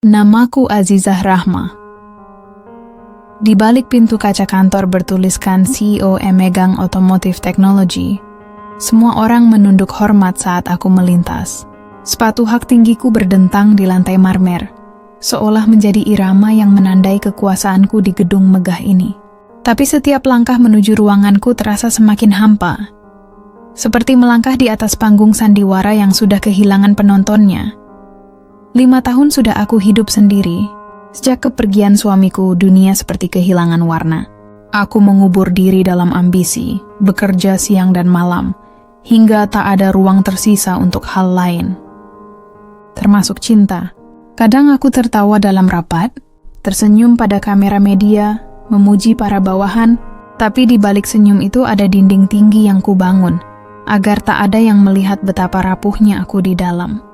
Namaku Azizah Rahma. Di balik pintu kaca kantor bertuliskan CEO Emegang Automotive Technology, semua orang menunduk hormat saat aku melintas. Sepatu hak tinggiku berdentang di lantai marmer, seolah menjadi irama yang menandai kekuasaanku di gedung megah ini. Tapi setiap langkah menuju ruanganku terasa semakin hampa, seperti melangkah di atas panggung sandiwara yang sudah kehilangan penontonnya. 5 tahun sudah aku hidup sendiri. Sejak kepergian suamiku, dunia seperti kehilangan warna. Aku mengubur diri dalam ambisi, bekerja siang dan malam, hingga tak ada ruang tersisa untuk hal lain. Termasuk cinta. Kadang aku tertawa dalam rapat, tersenyum pada kamera media, memuji para bawahan, tapi di balik senyum itu ada dinding tinggi yang kubangun, agar tak ada yang melihat betapa rapuhnya aku di dalam.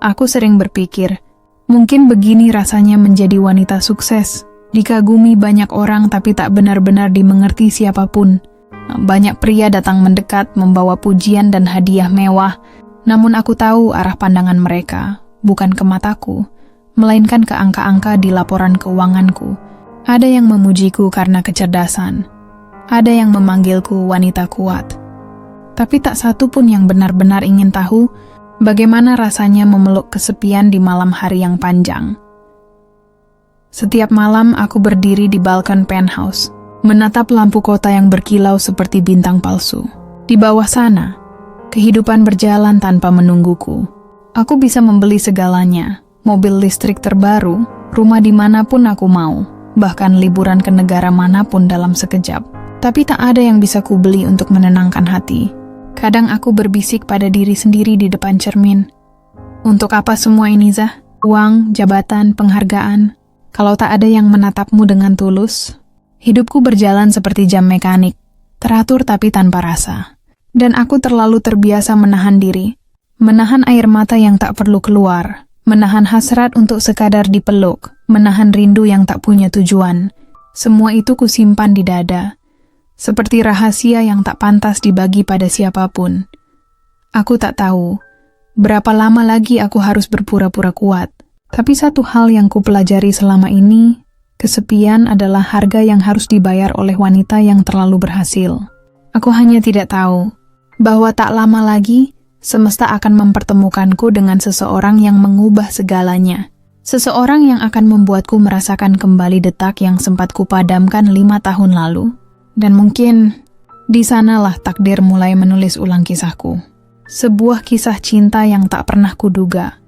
Aku sering berpikir, mungkin begini rasanya menjadi wanita sukses, dikagumi banyak orang tapi tak benar-benar dimengerti siapapun. Banyak pria datang mendekat membawa pujian dan hadiah mewah, namun aku tahu arah pandangan mereka, bukan ke mataku, melainkan ke angka-angka di laporan keuanganku. Ada yang memujiku karena kecerdasan, ada yang memanggilku wanita kuat. Tapi tak satu pun yang benar-benar ingin tahu bagaimana rasanya memeluk kesepian di malam hari yang panjang. Setiap malam aku berdiri di balkon penthouse, menatap lampu kota yang berkilau seperti bintang palsu. Di bawah sana, kehidupan berjalan tanpa menungguku. Aku bisa membeli segalanya, mobil listrik terbaru, rumah dimanapun aku mau, bahkan liburan ke negara manapun dalam sekejap. Tapi tak ada yang bisa kubeli untuk menenangkan hati. Kadang aku berbisik pada diri sendiri di depan cermin. Untuk apa semua ini, Zah? Uang, jabatan, penghargaan. Kalau tak ada yang menatapmu dengan tulus, hidupku berjalan seperti jam mekanik, teratur tapi tanpa rasa. Dan aku terlalu terbiasa menahan diri, menahan air mata yang tak perlu keluar, menahan hasrat untuk sekadar dipeluk, menahan rindu yang tak punya tujuan. Semua itu kusimpan di dada, seperti rahasia yang tak pantas dibagi pada siapapun. Aku tak tahu berapa lama lagi aku harus berpura-pura kuat. Tapi satu hal yang kupelajari selama ini, kesepian adalah harga yang harus dibayar oleh wanita yang terlalu berhasil. Aku hanya tidak tahu bahwa tak lama lagi semesta akan mempertemukanku dengan seseorang yang mengubah segalanya. Seseorang yang akan membuatku merasakan kembali detak yang sempat kupadamkan 5 tahun lalu. Dan mungkin di sanalah takdir mulai menulis ulang kisahku. Sebuah kisah cinta yang tak pernah kuduga.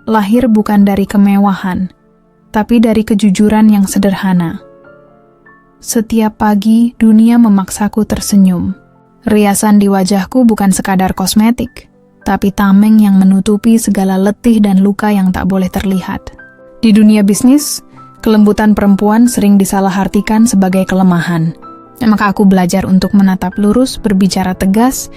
Lahir bukan dari kemewahan, tapi dari kejujuran yang sederhana. Setiap pagi, dunia memaksaku tersenyum. Riasan di wajahku bukan sekadar kosmetik, tapi tameng yang menutupi segala letih dan luka yang tak boleh terlihat. Di dunia bisnis, kelembutan perempuan sering disalahartikan sebagai kelemahan. Maka aku belajar untuk menatap lurus, berbicara tegas,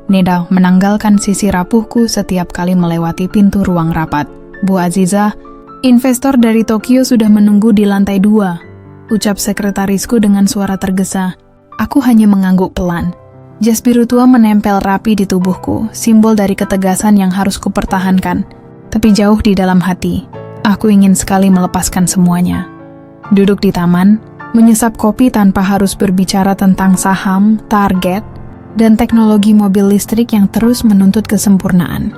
menanggalkan sisi rapuhku setiap kali melewati pintu ruang rapat. Bu Azizah, investor dari Tokyo sudah menunggu di lantai 2, ucap sekretarisku dengan suara tergesa. Aku hanya mengangguk pelan. Jas biru tua menempel rapi di tubuhku, simbol dari ketegasan yang harus kupertahankan. Tapi jauh di dalam hati, aku ingin sekali melepaskan semuanya. Duduk di taman, menyesap kopi tanpa harus berbicara tentang saham, target, dan teknologi mobil listrik yang terus menuntut kesempurnaan.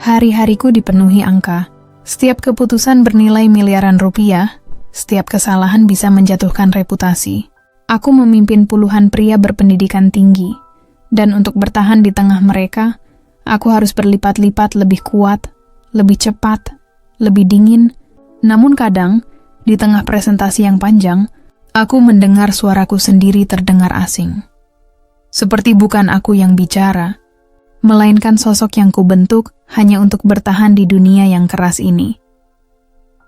Hari-hariku dipenuhi angka. Setiap keputusan bernilai miliaran rupiah, setiap kesalahan bisa menjatuhkan reputasi. Aku memimpin puluhan pria berpendidikan tinggi, dan untuk bertahan di tengah mereka, aku harus berlipat-lipat lebih kuat, lebih cepat, lebih dingin. Namun kadang, di tengah presentasi yang panjang, aku mendengar suaraku sendiri terdengar asing. Seperti bukan aku yang bicara, melainkan sosok yang kubentuk hanya untuk bertahan di dunia yang keras ini.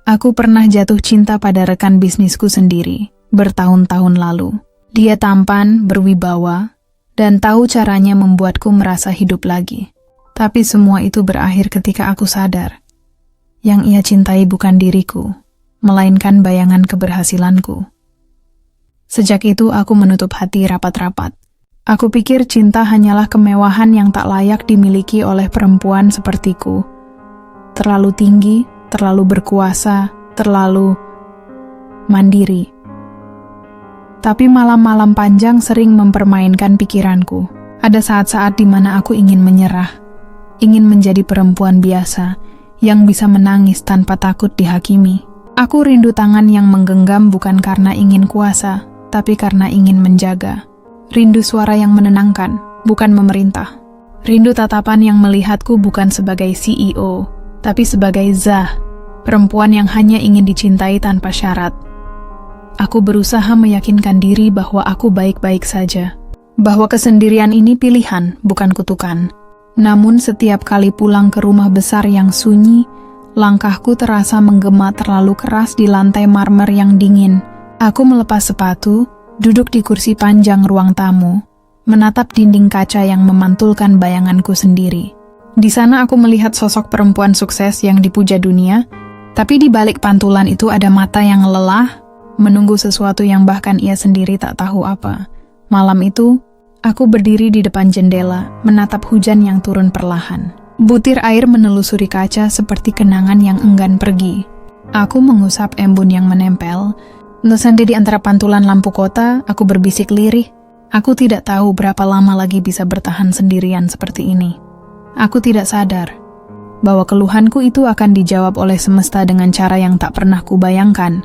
Aku pernah jatuh cinta pada rekan bisnisku sendiri, bertahun-tahun lalu. Dia tampan, berwibawa, dan tahu caranya membuatku merasa hidup lagi. Tapi semua itu berakhir ketika aku sadar, yang ia cintai bukan diriku, melainkan bayangan keberhasilanku. Sejak itu aku menutup hati rapat-rapat. Aku pikir cinta hanyalah kemewahan yang tak layak dimiliki oleh perempuan sepertiku. Terlalu tinggi, terlalu berkuasa, terlalu mandiri. Tapi malam-malam panjang sering mempermainkan pikiranku. Ada saat-saat di mana aku ingin menyerah, ingin menjadi perempuan biasa yang bisa menangis tanpa takut dihakimi. Aku rindu tangan yang menggenggam bukan karena ingin kuasa, tapi karena ingin menjaga. Rindu suara yang menenangkan, bukan memerintah. Rindu tatapan yang melihatku bukan sebagai CEO, tapi sebagai Zah, perempuan yang hanya ingin dicintai tanpa syarat. Aku berusaha meyakinkan diri bahwa aku baik-baik saja, bahwa kesendirian ini pilihan, bukan kutukan. Namun setiap kali pulang ke rumah besar yang sunyi, langkahku terasa menggema terlalu keras di lantai marmer yang dingin. Aku melepas sepatu, duduk di kursi panjang ruang tamu, menatap dinding kaca yang memantulkan bayanganku sendiri. Di sana aku melihat sosok perempuan sukses yang dipuja dunia, tapi di balik pantulan itu ada mata yang lelah, menunggu sesuatu yang bahkan ia sendiri tak tahu apa. Malam itu, aku berdiri di depan jendela, menatap hujan yang turun perlahan. Butir air menelusuri kaca seperti kenangan yang enggan pergi. Aku mengusap embun yang menempel. Bersandar di antara pantulan lampu kota, aku berbisik lirih. Aku tidak tahu berapa lama lagi bisa bertahan sendirian seperti ini. Aku tidak sadar bahwa keluhanku itu akan dijawab oleh semesta dengan cara yang tak pernah kubayangkan.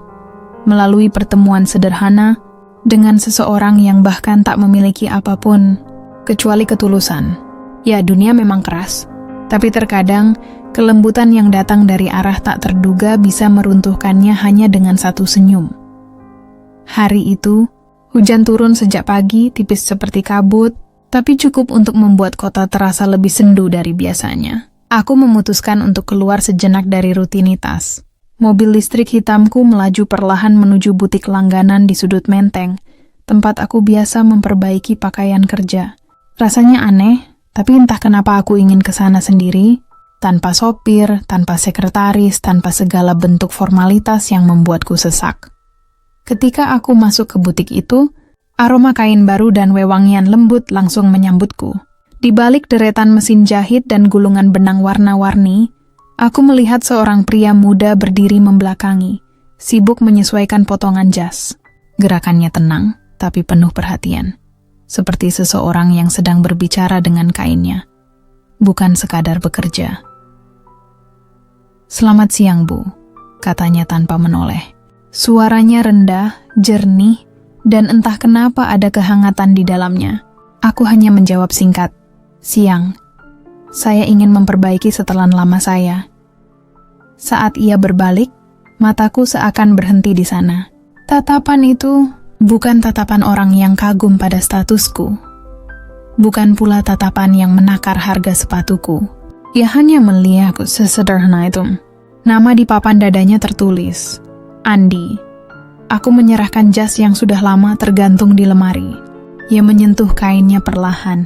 Melalui pertemuan sederhana dengan seseorang yang bahkan tak memiliki apapun kecuali ketulusan. Ya, dunia memang keras, tapi terkadang kelembutan yang datang dari arah tak terduga bisa meruntuhkannya hanya dengan satu senyum. Hari itu, hujan turun sejak pagi, tipis seperti kabut, tapi cukup untuk membuat kota terasa lebih sendu dari biasanya. Aku memutuskan untuk keluar sejenak dari rutinitas. Mobil listrik hitamku melaju perlahan menuju butik langganan di sudut menteng, tempat aku biasa memperbaiki pakaian kerja. Rasanya aneh, tapi entah kenapa aku ingin ke sana sendiri, tanpa sopir, tanpa sekretaris, tanpa segala bentuk formalitas yang membuatku sesak. Ketika aku masuk ke butik itu, aroma kain baru dan wewangian lembut langsung menyambutku. Di balik deretan mesin jahit dan gulungan benang warna-warni, aku melihat seorang pria muda berdiri membelakangi, sibuk menyesuaikan potongan jas. Gerakannya tenang, tapi penuh perhatian. Seperti seseorang yang sedang berbicara dengan kainnya, bukan sekadar bekerja. "Selamat siang, Bu," katanya tanpa menoleh. Suaranya rendah, jernih, dan entah kenapa ada kehangatan di dalamnya. Aku hanya menjawab singkat, "Siang. Saya ingin memperbaiki setelan lama saya." Saat ia berbalik, mataku seakan berhenti di sana. Tatapan itu bukan tatapan orang yang kagum pada statusku. Bukan pula tatapan yang menakar harga sepatuku. Ia hanya melihatku sesederhana itu. Nama di papan dadanya tertulis, "Andi." Aku menyerahkan jas yang sudah lama tergantung di lemari. Ia menyentuh kainnya perlahan,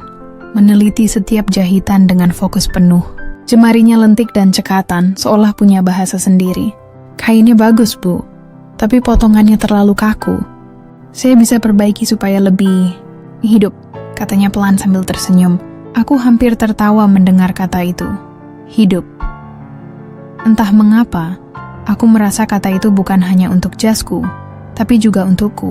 meneliti setiap jahitan dengan fokus penuh. Jemarinya lentik dan cekatan, seolah punya bahasa sendiri. "Kainnya bagus, Bu, tapi potongannya terlalu kaku. Saya bisa perbaiki supaya lebih hidup," katanya pelan sambil tersenyum. Aku hampir tertawa mendengar kata itu. Hidup. Entah mengapa, aku merasa kata itu bukan hanya untuk jasku, tapi juga untukku.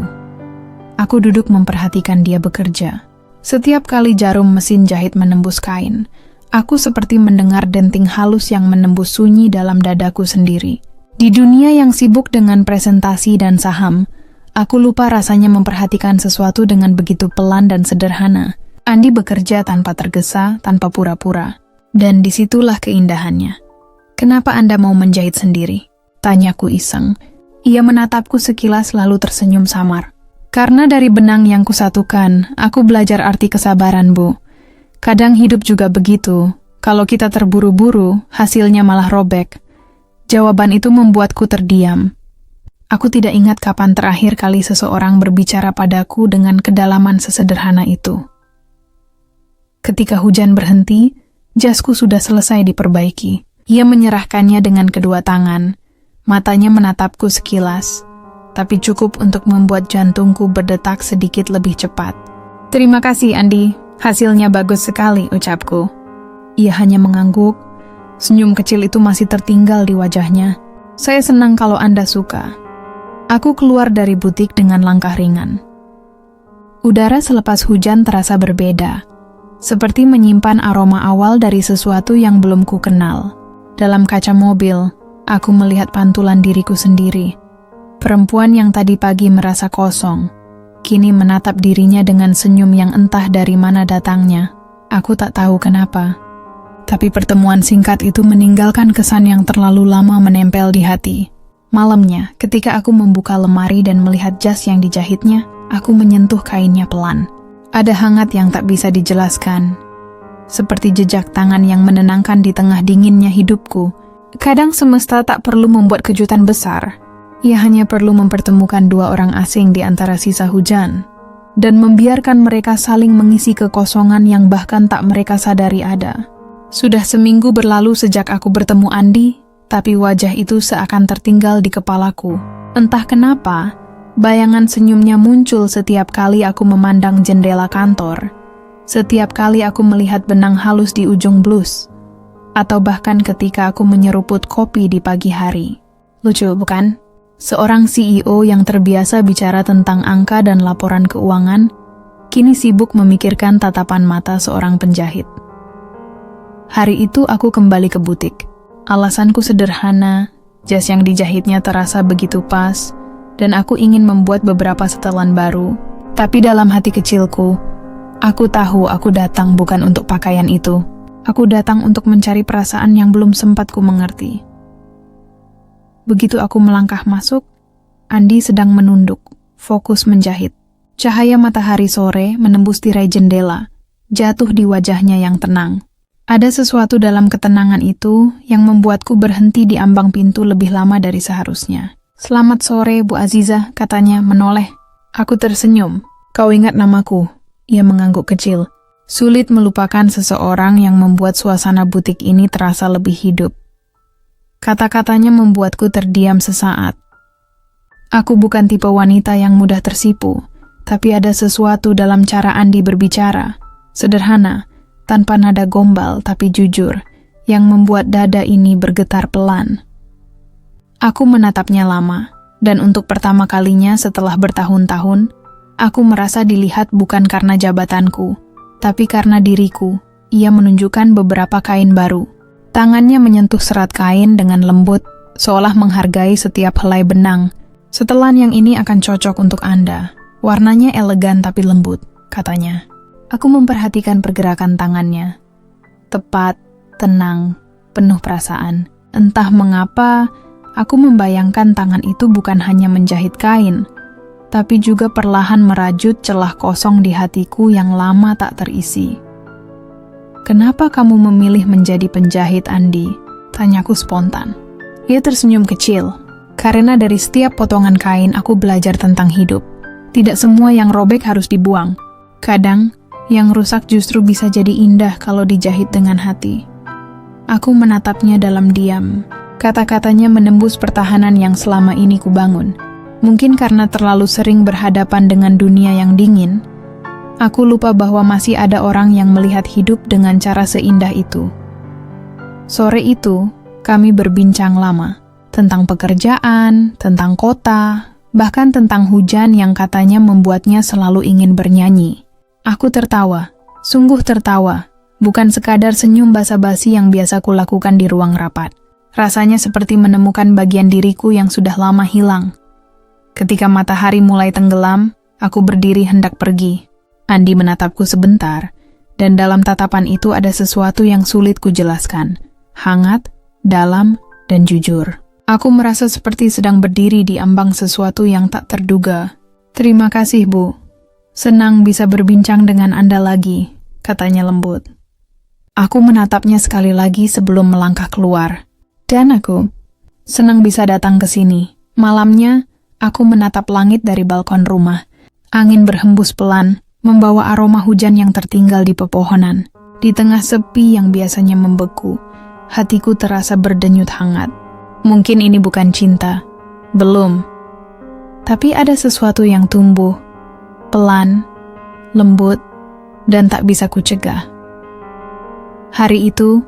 Aku duduk memperhatikan dia bekerja. Setiap kali jarum mesin jahit menembus kain, aku seperti mendengar denting halus yang menembus sunyi dalam dadaku sendiri. Di dunia yang sibuk dengan presentasi dan saham, aku lupa rasanya memperhatikan sesuatu dengan begitu pelan dan sederhana. Andi bekerja tanpa tergesa, tanpa pura-pura. Dan disitulah keindahannya. "Kenapa Anda mau menjahit sendiri?" tanyaku iseng. Ia menatapku sekilas lalu tersenyum samar. "Karena dari benang yang kusatukan, aku belajar arti kesabaran, Bu. Kadang hidup juga begitu. Kalau kita terburu-buru, hasilnya malah robek." Jawaban itu membuatku terdiam. Aku tidak ingat kapan terakhir kali seseorang berbicara padaku dengan kedalaman sesederhana itu. Ketika hujan berhenti, jasku sudah selesai diperbaiki. Ia menyerahkannya dengan kedua tangan. Matanya menatapku sekilas, tapi cukup untuk membuat jantungku berdetak sedikit lebih cepat. "Terima kasih, Andi. Hasilnya bagus sekali," ucapku. Ia hanya mengangguk. Senyum kecil itu masih tertinggal di wajahnya. Saya senang kalau Anda suka. Aku keluar dari butik dengan langkah ringan. Udara selepas hujan terasa berbeda, seperti menyimpan aroma awal dari sesuatu yang belum ku kenal. Dalam kaca mobil, aku melihat pantulan diriku sendiri. Perempuan yang tadi pagi merasa kosong, kini menatap dirinya dengan senyum yang entah dari mana datangnya. Aku tak tahu kenapa. Tapi pertemuan singkat itu meninggalkan kesan yang terlalu lama menempel di hati. Malamnya, ketika aku membuka lemari dan melihat jas yang dijahitnya, aku menyentuh kainnya pelan. Ada hangat yang tak bisa dijelaskan, seperti jejak tangan yang menenangkan di tengah dinginnya hidupku. Kadang semesta tak perlu membuat kejutan besar. Ia hanya perlu mempertemukan dua orang asing di antara sisa hujan, dan membiarkan mereka saling mengisi kekosongan yang bahkan tak mereka sadari ada. Sudah seminggu berlalu sejak aku bertemu Andi, tapi wajah itu seakan tertinggal di kepalaku. Entah kenapa, bayangan senyumnya muncul setiap kali aku memandang jendela kantor, setiap kali aku melihat benang halus di ujung blus, atau bahkan ketika aku menyeruput kopi di pagi hari. Lucu, bukan? Seorang CEO yang terbiasa bicara tentang angka dan laporan keuangan, kini sibuk memikirkan tatapan mata seorang penjahit. Hari itu aku kembali ke butik. Alasanku sederhana, jas yang dijahitnya terasa begitu pas, dan aku ingin membuat beberapa setelan baru. Tapi dalam hati kecilku, aku tahu aku datang bukan untuk pakaian itu. Aku datang untuk mencari perasaan yang belum sempat ku mengerti. Begitu aku melangkah masuk, Andi sedang menunduk, fokus menjahit. Cahaya matahari sore menembus tirai jendela, jatuh di wajahnya yang tenang. Ada sesuatu dalam ketenangan itu yang membuatku berhenti di ambang pintu lebih lama dari seharusnya. "Selamat sore, Bu Aziza," katanya menoleh. Aku tersenyum. "Kau ingat namaku?" Ia mengangguk kecil. Sulit melupakan seseorang yang membuat suasana butik ini terasa lebih hidup. Kata-katanya membuatku terdiam sesaat. Aku bukan tipe wanita yang mudah tersipu, tapi ada sesuatu dalam cara Andi berbicara. Sederhana, tanpa nada gombal tapi jujur, yang membuat dada ini bergetar pelan. Aku menatapnya lama, dan untuk pertama kalinya setelah bertahun-tahun, aku merasa dilihat bukan karena jabatanku, tapi karena diriku. Ia menunjukkan beberapa kain baru. Tangannya menyentuh serat kain dengan lembut, seolah menghargai setiap helai benang. "Setelan yang ini akan cocok untuk Anda. Warnanya elegan tapi lembut," katanya. Aku memperhatikan pergerakan tangannya. Tepat, tenang, penuh perasaan. Entah mengapa, aku membayangkan tangan itu bukan hanya menjahit kain, tapi juga perlahan merajut celah kosong di hatiku yang lama tak terisi. "Kenapa kamu memilih menjadi penjahit, Andi?" tanyaku spontan. Ia tersenyum kecil. "Karena dari setiap potongan kain aku belajar tentang hidup. Tidak semua yang robek harus dibuang. Kadang, yang rusak justru bisa jadi indah kalau dijahit dengan hati." Aku menatapnya dalam diam. Kata-katanya menembus pertahanan yang selama ini kubangun. Mungkin karena terlalu sering berhadapan dengan dunia yang dingin, aku lupa bahwa masih ada orang yang melihat hidup dengan cara seindah itu. Sore itu, kami berbincang lama. Tentang pekerjaan, tentang kota, bahkan tentang hujan yang katanya membuatnya selalu ingin bernyanyi. Aku tertawa, sungguh tertawa, bukan sekadar senyum basa-basi yang biasa kulakukan di ruang rapat. Rasanya seperti menemukan bagian diriku yang sudah lama hilang. Ketika matahari mulai tenggelam, aku berdiri hendak pergi. Andi menatapku sebentar, dan dalam tatapan itu ada sesuatu yang sulit kujelaskan. Hangat, dalam, dan jujur. Aku merasa seperti sedang berdiri di ambang sesuatu yang tak terduga. "Terima kasih, Bu. Senang bisa berbincang dengan Anda lagi," katanya lembut. Aku menatapnya sekali lagi sebelum melangkah keluar. Dan aku senang bisa datang ke sini. Malamnya, aku menatap langit dari balkon rumah. Angin berhembus pelan, membawa aroma hujan yang tertinggal di pepohonan. Di tengah sepi yang biasanya membeku, hatiku terasa berdenyut hangat. Mungkin ini bukan cinta. Belum. Tapi ada sesuatu yang tumbuh pelan, lembut, dan tak bisa kucegah. Hari itu,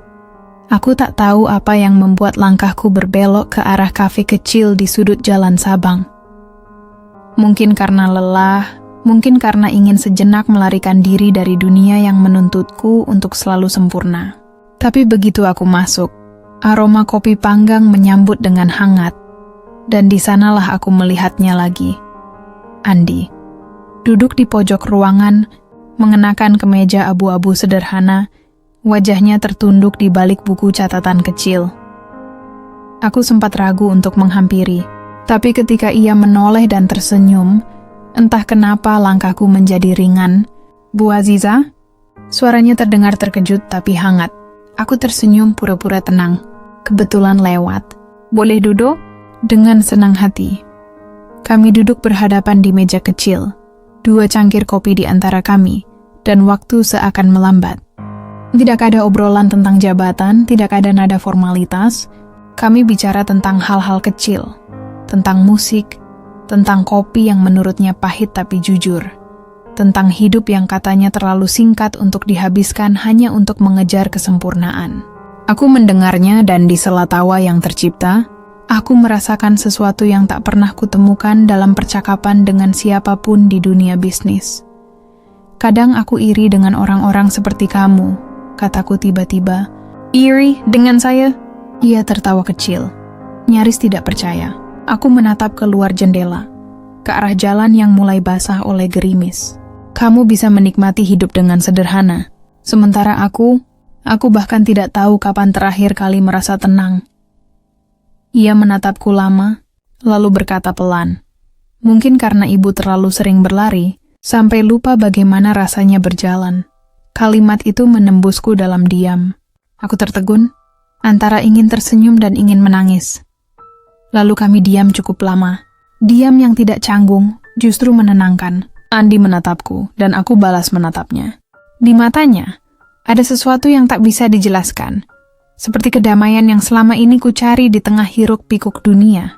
Aku tak tahu apa yang membuat langkahku berbelok ke arah kafe kecil di sudut jalan Sabang. Mungkin karena lelah, mungkin karena ingin sejenak melarikan diri dari dunia yang menuntutku untuk selalu sempurna. Tapi begitu aku masuk, aroma kopi panggang menyambut dengan hangat, dan di sanalah aku melihatnya lagi. Andi, duduk di pojok ruangan, mengenakan kemeja abu-abu sederhana, wajahnya tertunduk di balik buku catatan kecil. Aku sempat ragu untuk menghampiri, tapi ketika ia menoleh dan tersenyum, entah kenapa langkahku menjadi ringan. Bu Aziza? Suaranya terdengar terkejut tapi hangat. Aku tersenyum pura-pura tenang. Kebetulan lewat. Boleh duduk? Dengan senang hati. Kami duduk berhadapan di meja kecil. 2 cangkir kopi di antara kami, dan waktu seakan melambat. Tidak ada obrolan tentang jabatan, tidak ada nada formalitas. Kami bicara tentang hal-hal kecil, tentang musik, tentang kopi yang menurutnya pahit tapi jujur, tentang hidup yang katanya terlalu singkat untuk dihabiskan hanya untuk mengejar kesempurnaan. Aku mendengarnya dan di sela tawa yang tercipta, aku merasakan sesuatu yang tak pernah kutemukan dalam percakapan dengan siapapun di dunia bisnis. Kadang aku iri dengan orang-orang seperti kamu, kataku tiba-tiba. Iri dengan saya? Ia tertawa kecil, nyaris tidak percaya. Aku menatap keluar jendela, ke arah jalan yang mulai basah oleh gerimis. Kamu bisa menikmati hidup dengan sederhana, sementara aku bahkan tidak tahu kapan terakhir kali merasa tenang. Ia menatapku lama, lalu berkata pelan. Mungkin karena ibu terlalu sering berlari, sampai lupa bagaimana rasanya berjalan. Kalimat itu menembusku dalam diam. Aku tertegun, antara ingin tersenyum dan ingin menangis. Lalu kami diam cukup lama. Diam yang tidak canggung, justru menenangkan. Andi menatapku, dan aku balas menatapnya. Di matanya, ada sesuatu yang tak bisa dijelaskan. Seperti kedamaian yang selama ini ku cari di tengah hiruk-pikuk dunia.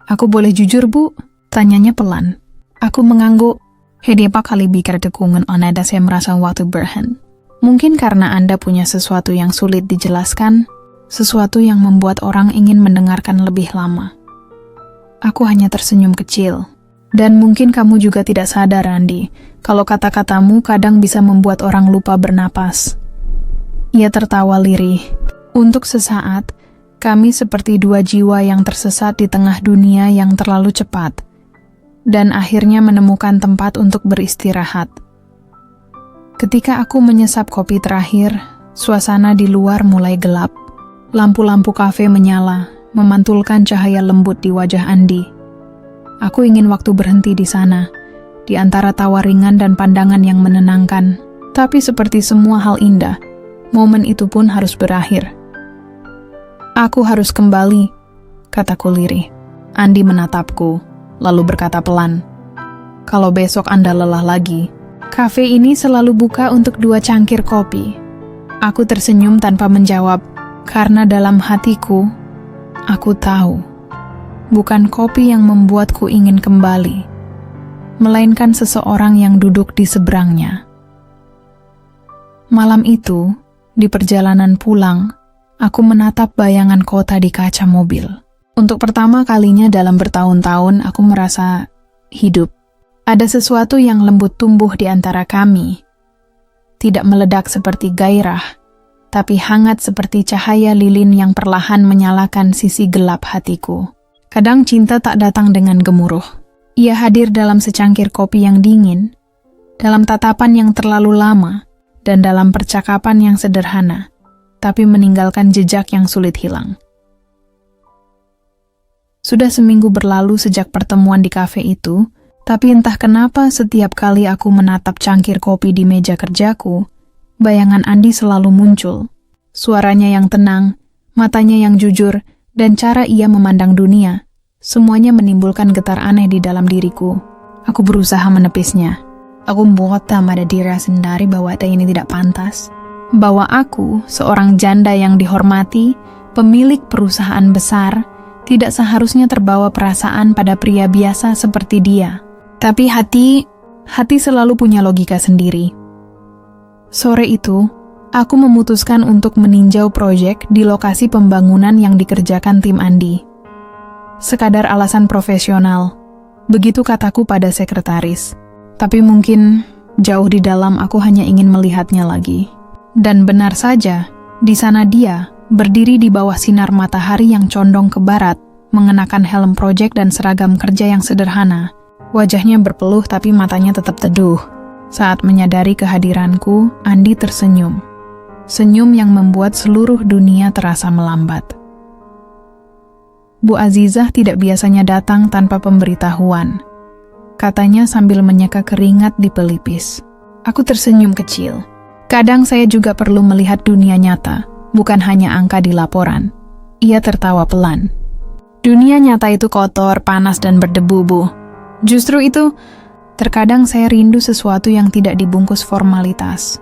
Aku boleh jujur, Bu? Tanyanya pelan. Aku mengangguk. Berapa kali bicara dukungan Anda saya merasa waktu berhenti. Mungkin karena Anda punya sesuatu yang sulit dijelaskan, sesuatu yang membuat orang ingin mendengarkan lebih lama. Aku hanya tersenyum kecil. Dan mungkin kamu juga tidak sadar, Andi, kalau kata-katamu kadang bisa membuat orang lupa bernapas. Ia tertawa lirih. Untuk sesaat, kami seperti 2 jiwa yang tersesat di tengah dunia yang terlalu cepat, dan akhirnya menemukan tempat untuk beristirahat. Ketika aku menyesap kopi terakhir, suasana di luar mulai gelap. Lampu-lampu kafe menyala, memantulkan cahaya lembut di wajah Andi. Aku ingin waktu berhenti di sana, di antara tawa ringan dan pandangan yang menenangkan. Tapi seperti semua hal indah, momen itu pun harus berakhir. Aku harus kembali, kataku lirih. Andi menatapku, lalu berkata pelan, kalau besok Anda lelah lagi, kafe ini selalu buka untuk 2 cangkir kopi. Aku tersenyum tanpa menjawab, karena dalam hatiku, aku tahu, bukan kopi yang membuatku ingin kembali, melainkan seseorang yang duduk di seberangnya. Malam itu, di perjalanan pulang, aku menatap bayangan kota di kaca mobil. Untuk pertama kalinya dalam bertahun-tahun, aku merasa hidup. Ada sesuatu yang lembut tumbuh di antara kami. Tidak meledak seperti gairah, tapi hangat seperti cahaya lilin yang perlahan menyalakan sisi gelap hatiku. Kadang cinta tak datang dengan gemuruh. Ia hadir dalam secangkir kopi yang dingin, dalam tatapan yang terlalu lama, dan dalam percakapan yang sederhana, tapi meninggalkan jejak yang sulit hilang. Sudah seminggu berlalu sejak pertemuan di kafe itu, tapi entah kenapa setiap kali aku menatap cangkir kopi di meja kerjaku, bayangan Andi selalu muncul. Suaranya yang tenang, matanya yang jujur, dan cara ia memandang dunia, semuanya menimbulkan getar aneh di dalam diriku. Aku berusaha menepisnya. Aku membuat pada diri sendiri bahwa ini tidak pantas. Bahwa aku, seorang janda yang dihormati, pemilik perusahaan besar, tidak seharusnya terbawa perasaan pada pria biasa seperti dia. Tapi hati selalu punya logika sendiri. Sore itu, aku memutuskan untuk meninjau proyek di lokasi pembangunan yang dikerjakan tim Andi. Sekadar alasan profesional, begitu kataku pada sekretaris. Tapi mungkin jauh di dalam aku hanya ingin melihatnya lagi. Dan benar saja, di sana dia berdiri di bawah sinar matahari yang condong ke barat, mengenakan helm proyek dan seragam kerja yang sederhana. Wajahnya berpeluh tapi matanya tetap teduh. Saat menyadari kehadiranku, Andi tersenyum. Senyum yang membuat seluruh dunia terasa melambat. Bu Azizah tidak biasanya datang tanpa pemberitahuan. Katanya sambil menyeka keringat di pelipis. Aku tersenyum kecil. Kadang saya juga perlu melihat dunia nyata, bukan hanya angka di laporan. Ia tertawa pelan. Dunia nyata itu kotor, panas, dan berdebu, Bu. Justru itu, terkadang saya rindu sesuatu yang tidak dibungkus formalitas.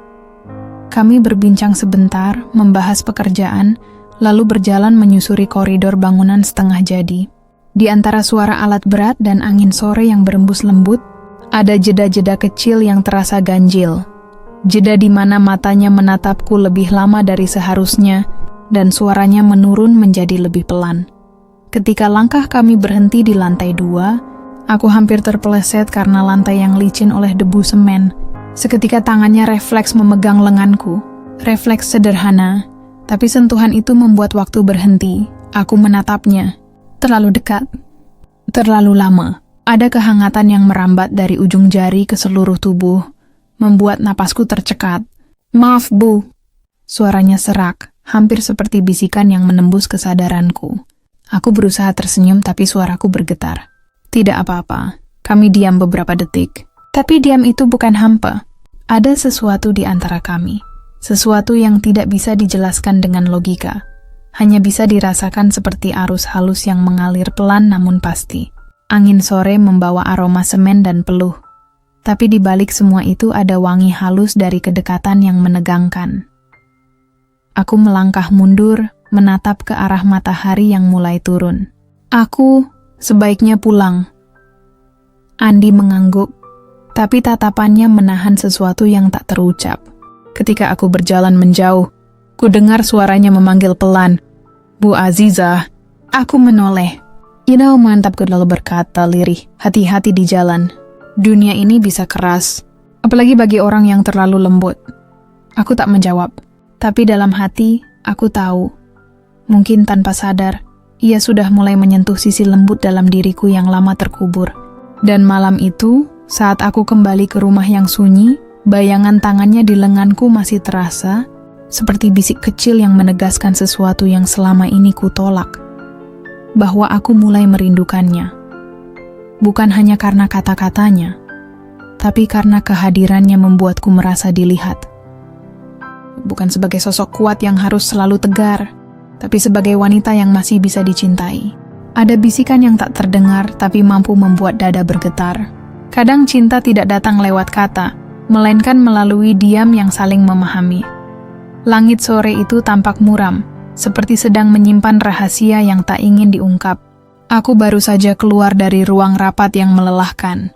Kami berbincang sebentar, membahas pekerjaan, lalu berjalan menyusuri koridor bangunan setengah jadi. Di antara suara alat berat dan angin sore yang berembus lembut, ada jeda-jeda kecil yang terasa ganjil. Jeda di mana matanya menatapku lebih lama dari seharusnya, dan suaranya menurun menjadi lebih pelan. Ketika langkah kami berhenti di lantai 2, aku hampir terpeleset karena lantai yang licin oleh debu semen. Seketika tangannya refleks memegang lenganku. Refleks sederhana, tapi sentuhan itu membuat waktu berhenti. Aku menatapnya. Terlalu dekat. Terlalu lama. Ada kehangatan yang merambat dari ujung jari ke seluruh tubuh, membuat napasku tercekat. Maaf, Bu. Suaranya serak, hampir seperti bisikan yang menembus kesadaranku. Aku berusaha tersenyum tapi suaraku bergetar. Tidak apa-apa. Kami diam beberapa detik. Tapi diam itu bukan hampa. Ada sesuatu di antara kami. Sesuatu yang tidak bisa dijelaskan dengan logika. Hanya bisa dirasakan seperti arus halus yang mengalir pelan namun pasti. Angin sore membawa aroma semen dan peluh. Tapi di balik semua itu ada wangi halus dari kedekatan yang menegangkan. Aku melangkah mundur, menatap ke arah matahari yang mulai turun. Aku sebaiknya pulang. Andi mengangguk, tapi tatapannya menahan sesuatu yang tak terucap. Ketika aku berjalan menjauh, ku dengar suaranya memanggil pelan, Bu Azizah. Aku menoleh. Mantapku lalu berkata lirih, hati-hati di jalan. Dunia ini bisa keras, apalagi bagi orang yang terlalu lembut. Aku tak menjawab, tapi dalam hati, aku tahu. Mungkin tanpa sadar, ia sudah mulai menyentuh sisi lembut dalam diriku yang lama terkubur. Dan malam itu, saat aku kembali ke rumah yang sunyi, bayangan tangannya di lenganku masih terasa, seperti bisik kecil yang menegaskan sesuatu yang selama ini kutolak. Bahwa aku mulai merindukannya. Bukan hanya karena kata-katanya, tapi karena kehadirannya membuatku merasa dilihat. Bukan sebagai sosok kuat yang harus selalu tegar, tapi sebagai wanita yang masih bisa dicintai. Ada bisikan yang tak terdengar, tapi mampu membuat dada bergetar. Kadang cinta tidak datang lewat kata, melainkan melalui diam yang saling memahami. Langit sore itu tampak muram, seperti sedang menyimpan rahasia yang tak ingin diungkap. Aku baru saja keluar dari ruang rapat yang melelahkan.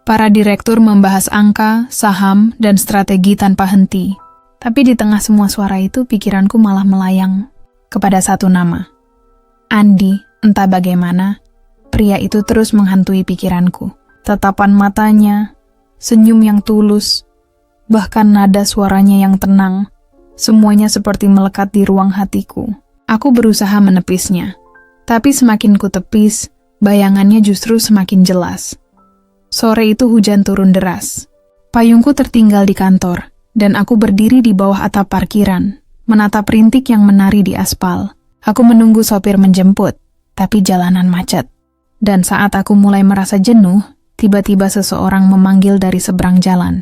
Para direktur membahas angka, saham, dan strategi tanpa henti. Tapi di tengah semua suara itu, pikiranku malah melayang kepada satu nama. Andi. Entah bagaimana, pria itu terus menghantui pikiranku. Tatapan matanya, senyum yang tulus, bahkan nada suaranya yang tenang, semuanya seperti melekat di ruang hatiku. Aku berusaha menepisnya, tapi semakin ku tepis, bayangannya justru semakin jelas. Sore itu hujan turun deras. Payungku tertinggal di kantor, dan aku berdiri di bawah atap parkiran, menatap rintik yang menari di aspal. Aku menunggu sopir menjemput, tapi jalanan macet. Dan saat aku mulai merasa jenuh, tiba-tiba seseorang memanggil dari seberang jalan.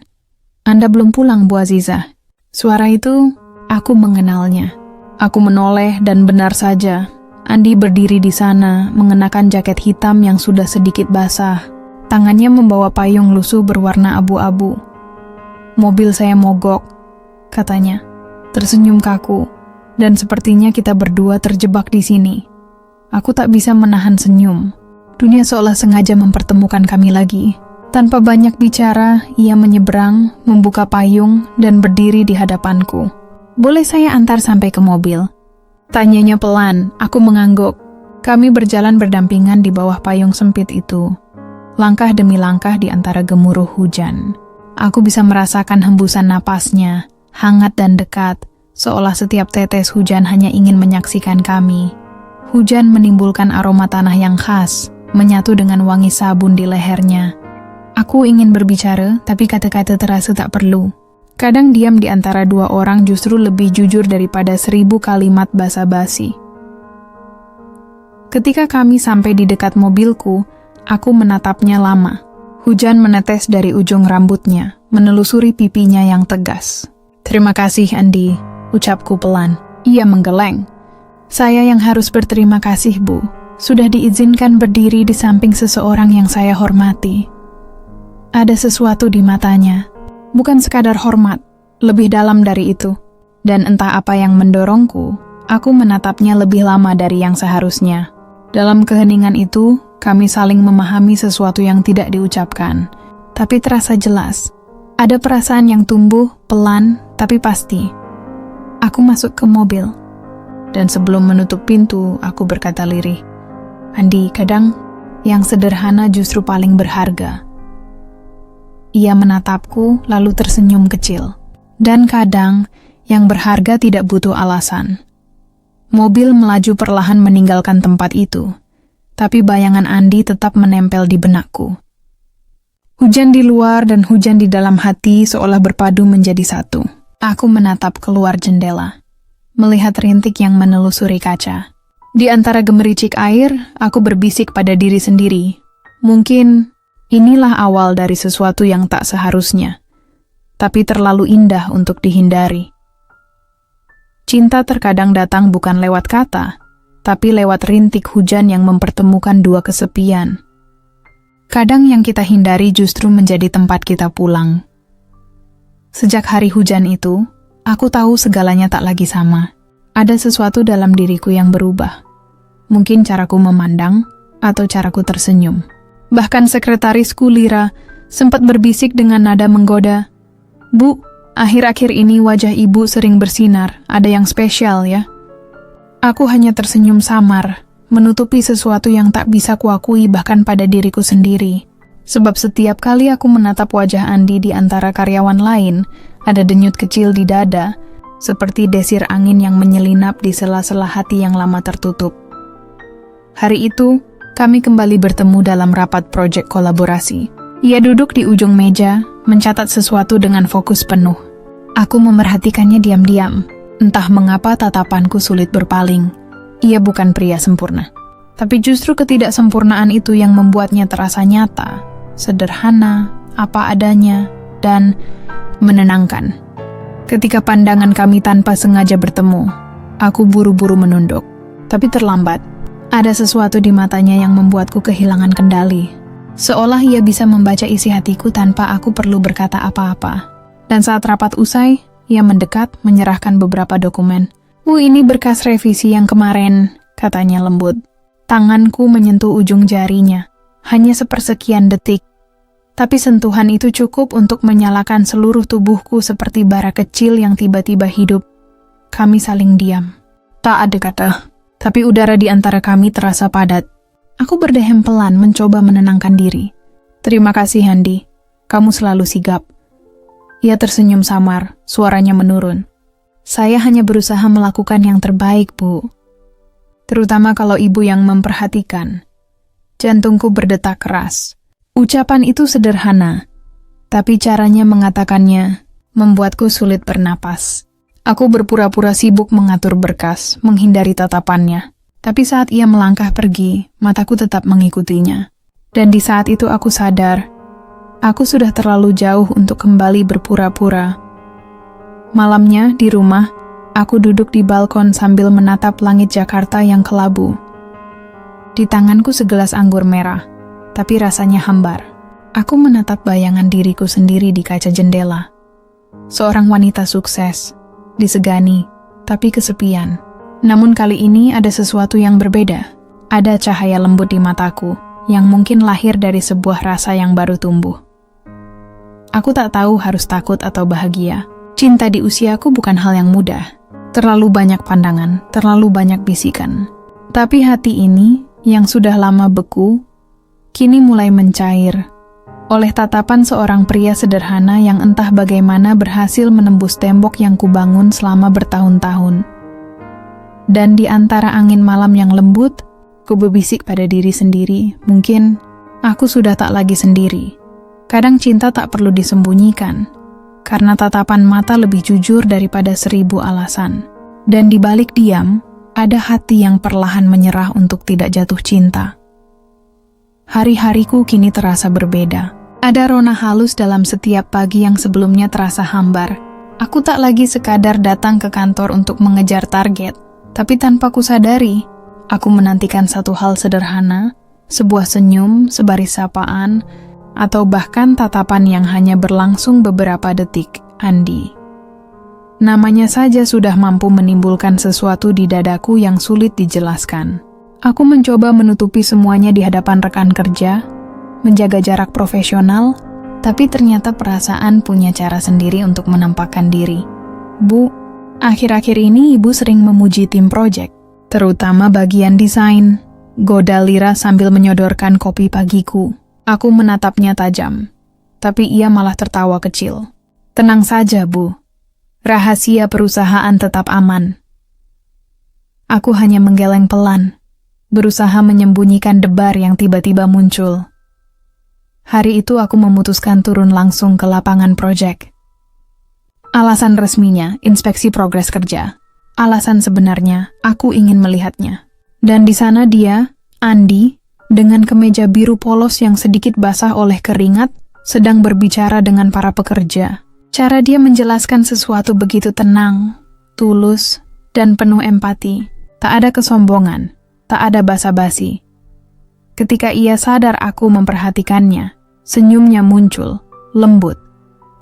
Anda belum pulang, Bu Azizah. Suara itu, aku mengenalnya. Aku menoleh dan benar saja, Andi berdiri di sana, mengenakan jaket hitam yang sudah sedikit basah. Tangannya membawa payung lusuh berwarna abu-abu. Mobil saya mogok, katanya. Tersenyum kaku, dan sepertinya kita berdua terjebak di sini. Aku tak bisa menahan senyum. Dunia seolah sengaja mempertemukan kami lagi. Tanpa banyak bicara, ia menyeberang, membuka payung, dan berdiri di hadapanku. Boleh saya antar sampai ke mobil? Tanyanya pelan, aku mengangguk. Kami berjalan berdampingan di bawah payung sempit itu. Langkah demi langkah di antara gemuruh hujan. Aku bisa merasakan hembusan napasnya, hangat dan dekat, seolah setiap tetes hujan hanya ingin menyaksikan kami. Hujan menimbulkan aroma tanah yang khas, menyatu dengan wangi sabun di lehernya. Aku ingin berbicara, tapi kata-kata terasa tak perlu. Kadang diam di antara dua orang justru lebih jujur daripada 1000 kalimat basa-basi. Ketika kami sampai di dekat mobilku, aku menatapnya lama. Hujan menetes dari ujung rambutnya, menelusuri pipinya yang tegas. Terima kasih, Andi, ucapku pelan. Ia menggeleng. Saya yang harus berterima kasih, Bu. Sudah diizinkan berdiri di samping seseorang yang saya hormati. Ada sesuatu di matanya. Bukan sekadar hormat, lebih dalam dari itu. Dan entah apa yang mendorongku, aku menatapnya lebih lama dari yang seharusnya. Dalam keheningan itu, kami saling memahami sesuatu yang tidak diucapkan. Tapi terasa jelas. Ada perasaan yang tumbuh, pelan, tapi pasti. Aku masuk ke mobil. Dan sebelum menutup pintu, aku berkata lirih, Andi, kadang yang sederhana justru paling berharga. Ia menatapku lalu tersenyum kecil. Dan kadang, yang berharga tidak butuh alasan. Mobil melaju perlahan meninggalkan tempat itu. Tapi bayangan Andi tetap menempel di benakku. Hujan di luar dan hujan di dalam hati seolah berpadu menjadi satu. Aku menatap keluar jendela. Melihat rintik yang menelusuri kaca. Di antara gemericik air, aku berbisik pada diri sendiri. Mungkin inilah awal dari sesuatu yang tak seharusnya, tapi terlalu indah untuk dihindari. Cinta terkadang datang bukan lewat kata, tapi lewat rintik hujan yang mempertemukan dua kesepian. Kadang yang kita hindari justru menjadi tempat kita pulang. Sejak hari hujan itu, aku tahu segalanya tak lagi sama. Ada sesuatu dalam diriku yang berubah. Mungkin caraku memandang, atau caraku tersenyum. Bahkan sekretarisku Lira sempat berbisik dengan nada menggoda, Bu, akhir-akhir ini wajah ibu sering bersinar, ada yang spesial ya. Aku hanya tersenyum samar, menutupi sesuatu yang tak bisa kuakui bahkan pada diriku sendiri. Sebab setiap kali aku menatap wajah Andi di antara karyawan lain, ada denyut kecil di dada, seperti desir angin yang menyelinap di sela-sela hati yang lama tertutup. Hari itu, kami kembali bertemu dalam rapat proyek kolaborasi. Ia duduk di ujung meja, mencatat sesuatu dengan fokus penuh. Aku memerhatikannya diam-diam. Entah mengapa tatapanku sulit berpaling. Ia bukan pria sempurna. Tapi justru ketidaksempurnaan itu yang membuatnya terasa nyata, sederhana, apa adanya, dan menenangkan. Ketika pandangan kami tanpa sengaja bertemu, aku buru-buru menunduk. Tapi terlambat. Ada sesuatu di matanya yang membuatku kehilangan kendali. Seolah ia bisa membaca isi hatiku tanpa aku perlu berkata apa-apa. Dan saat rapat usai, ia mendekat menyerahkan beberapa dokumen. Ini berkas revisi yang kemarin, katanya lembut. Tanganku menyentuh ujung jarinya. Hanya sepersekian detik. Tapi sentuhan itu cukup untuk menyalakan seluruh tubuhku seperti bara kecil yang tiba-tiba hidup. Kami saling diam. Tak ada kata. Tapi udara di antara kami terasa padat. Aku berdehem pelan mencoba menenangkan diri. Terima kasih, Andi. Kamu selalu sigap. Ia tersenyum samar, suaranya menurun. Saya hanya berusaha melakukan yang terbaik, Bu. Terutama kalau ibu yang memperhatikan. Jantungku berdetak keras. Ucapan itu sederhana, tapi caranya mengatakannya membuatku sulit bernapas. Aku berpura-pura sibuk mengatur berkas, menghindari tatapannya. Tapi saat ia melangkah pergi, mataku tetap mengikutinya. Dan di saat itu aku sadar, aku sudah terlalu jauh untuk kembali berpura-pura. Malamnya, di rumah, aku duduk di balkon sambil menatap langit Jakarta yang kelabu. Di tanganku segelas anggur merah, tapi rasanya hambar. Aku menatap bayangan diriku sendiri di kaca jendela. Seorang wanita sukses, disegani, tapi kesepian. Namun kali ini ada sesuatu yang berbeda. Ada cahaya lembut di mataku, yang mungkin lahir dari sebuah rasa yang baru tumbuh. Aku tak tahu harus takut atau bahagia. Cinta di usiaku bukan hal yang mudah. Terlalu banyak pandangan, terlalu banyak bisikan. Tapi hati ini, yang sudah lama beku, kini mulai mencair oleh tatapan seorang pria sederhana yang entah bagaimana berhasil menembus tembok yang kubangun selama bertahun-tahun. Dan di antara angin malam yang lembut, ku berbisik pada diri sendiri, mungkin aku sudah tak lagi sendiri. Kadang cinta tak perlu disembunyikan, karena tatapan mata lebih jujur daripada 1000 alasan. Dan di balik diam, ada hati yang perlahan menyerah untuk tidak jatuh cinta. Hari-hariku kini terasa berbeda. Ada rona halus dalam setiap pagi yang sebelumnya terasa hambar. Aku tak lagi sekadar datang ke kantor untuk mengejar target, tapi tanpa kusadari, aku menantikan satu hal sederhana, sebuah senyum, sebaris sapaan, atau bahkan tatapan yang hanya berlangsung beberapa detik. Andi. Namanya saja sudah mampu menimbulkan sesuatu di dadaku yang sulit dijelaskan. Aku mencoba menutupi semuanya di hadapan rekan kerja, menjaga jarak profesional, tapi ternyata perasaan punya cara sendiri untuk menampakkan diri. Bu, akhir-akhir ini ibu sering memuji tim proyek, terutama bagian desain. Goda Lira sambil menyodorkan kopi pagiku. Aku menatapnya tajam, tapi ia malah tertawa kecil. Tenang saja, Bu. Rahasia perusahaan tetap aman. Aku hanya menggeleng pelan, berusaha menyembunyikan debar yang tiba-tiba muncul. Hari itu aku memutuskan turun langsung ke lapangan proyek. Alasan resminya, inspeksi progres kerja. Alasan sebenarnya, aku ingin melihatnya. Dan di sana dia, Andi, dengan kemeja biru polos yang sedikit basah oleh keringat, sedang berbicara dengan para pekerja. Cara dia menjelaskan sesuatu begitu tenang, tulus, dan penuh empati. Tak ada kesombongan, tak ada basa-basi. Ketika ia sadar aku memperhatikannya, senyumnya muncul, lembut,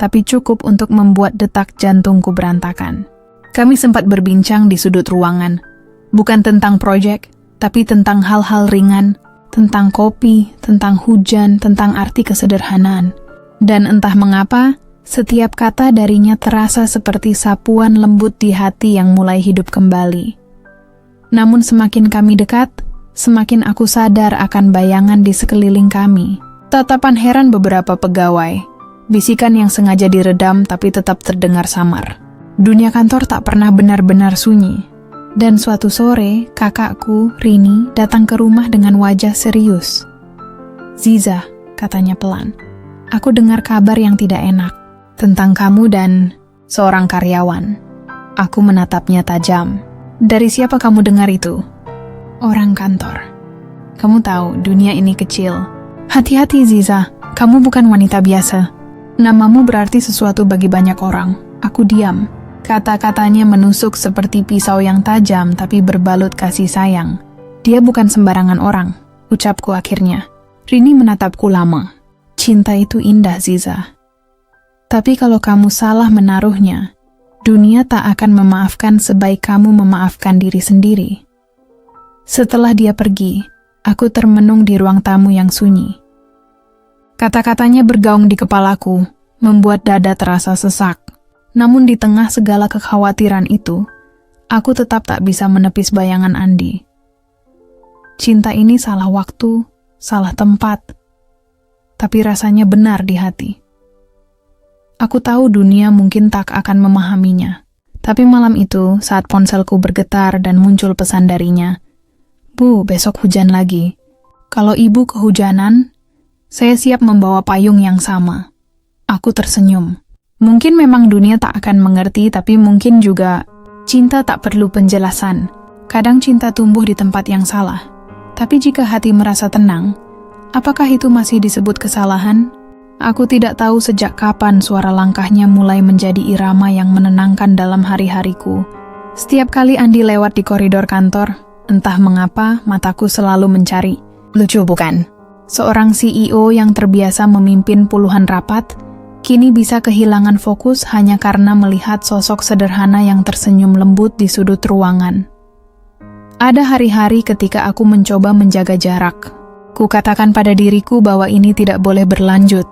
tapi cukup untuk membuat detak jantungku berantakan. Kami sempat berbincang di sudut ruangan, bukan tentang proyek, tapi tentang hal-hal ringan, tentang kopi, tentang hujan, tentang arti kesederhanaan. Dan entah mengapa, setiap kata darinya terasa seperti sapuan lembut di hati yang mulai hidup kembali. Namun semakin kami dekat, semakin aku sadar akan bayangan di sekeliling kami. Tatapan heran beberapa pegawai, bisikan yang sengaja diredam tapi tetap terdengar samar. Dunia kantor tak pernah benar-benar sunyi. Dan suatu sore, kakakku, Rini, datang ke rumah dengan wajah serius. "Ziza," katanya pelan, "aku dengar kabar yang tidak enak tentang kamu dan seorang karyawan." Aku menatapnya tajam. "Dari siapa kamu dengar itu?" "Orang kantor. Kamu tahu, dunia ini kecil. Hati-hati Ziza, kamu bukan wanita biasa. Namamu berarti sesuatu bagi banyak orang." Aku diam. Kata-katanya menusuk seperti pisau yang tajam tapi berbalut kasih sayang. "Dia bukan sembarangan orang," ucapku akhirnya. Rini menatapku lama. "Cinta itu indah, Ziza. Tapi kalau kamu salah menaruhnya, dunia tak akan memaafkan sebaik kamu memaafkan diri sendiri." Setelah dia pergi, aku termenung di ruang tamu yang sunyi. Kata-katanya bergaung di kepalaku, membuat dada terasa sesak. Namun di tengah segala kekhawatiran itu, aku tetap tak bisa menepis bayangan Andi. Cinta ini salah waktu, salah tempat, tapi rasanya benar di hati. Aku tahu dunia mungkin tak akan memahaminya, tapi malam itu saat ponselku bergetar dan muncul pesan darinya, "Bu, besok hujan lagi. Kalau ibu kehujanan, saya siap membawa payung yang sama." Aku tersenyum. Mungkin memang dunia tak akan mengerti, tapi mungkin juga cinta tak perlu penjelasan. Kadang cinta tumbuh di tempat yang salah. Tapi jika hati merasa tenang, apakah itu masih disebut kesalahan? Aku tidak tahu sejak kapan suara langkahnya mulai menjadi irama yang menenangkan dalam hari-hariku. Setiap kali Andi lewat di koridor kantor, entah mengapa mataku selalu mencari. Lucu bukan? Seorang CEO yang terbiasa memimpin puluhan rapat, kini bisa kehilangan fokus hanya karena melihat sosok sederhana yang tersenyum lembut di sudut ruangan. Ada hari-hari ketika aku mencoba menjaga jarak. Kukatakan pada diriku bahwa ini tidak boleh berlanjut,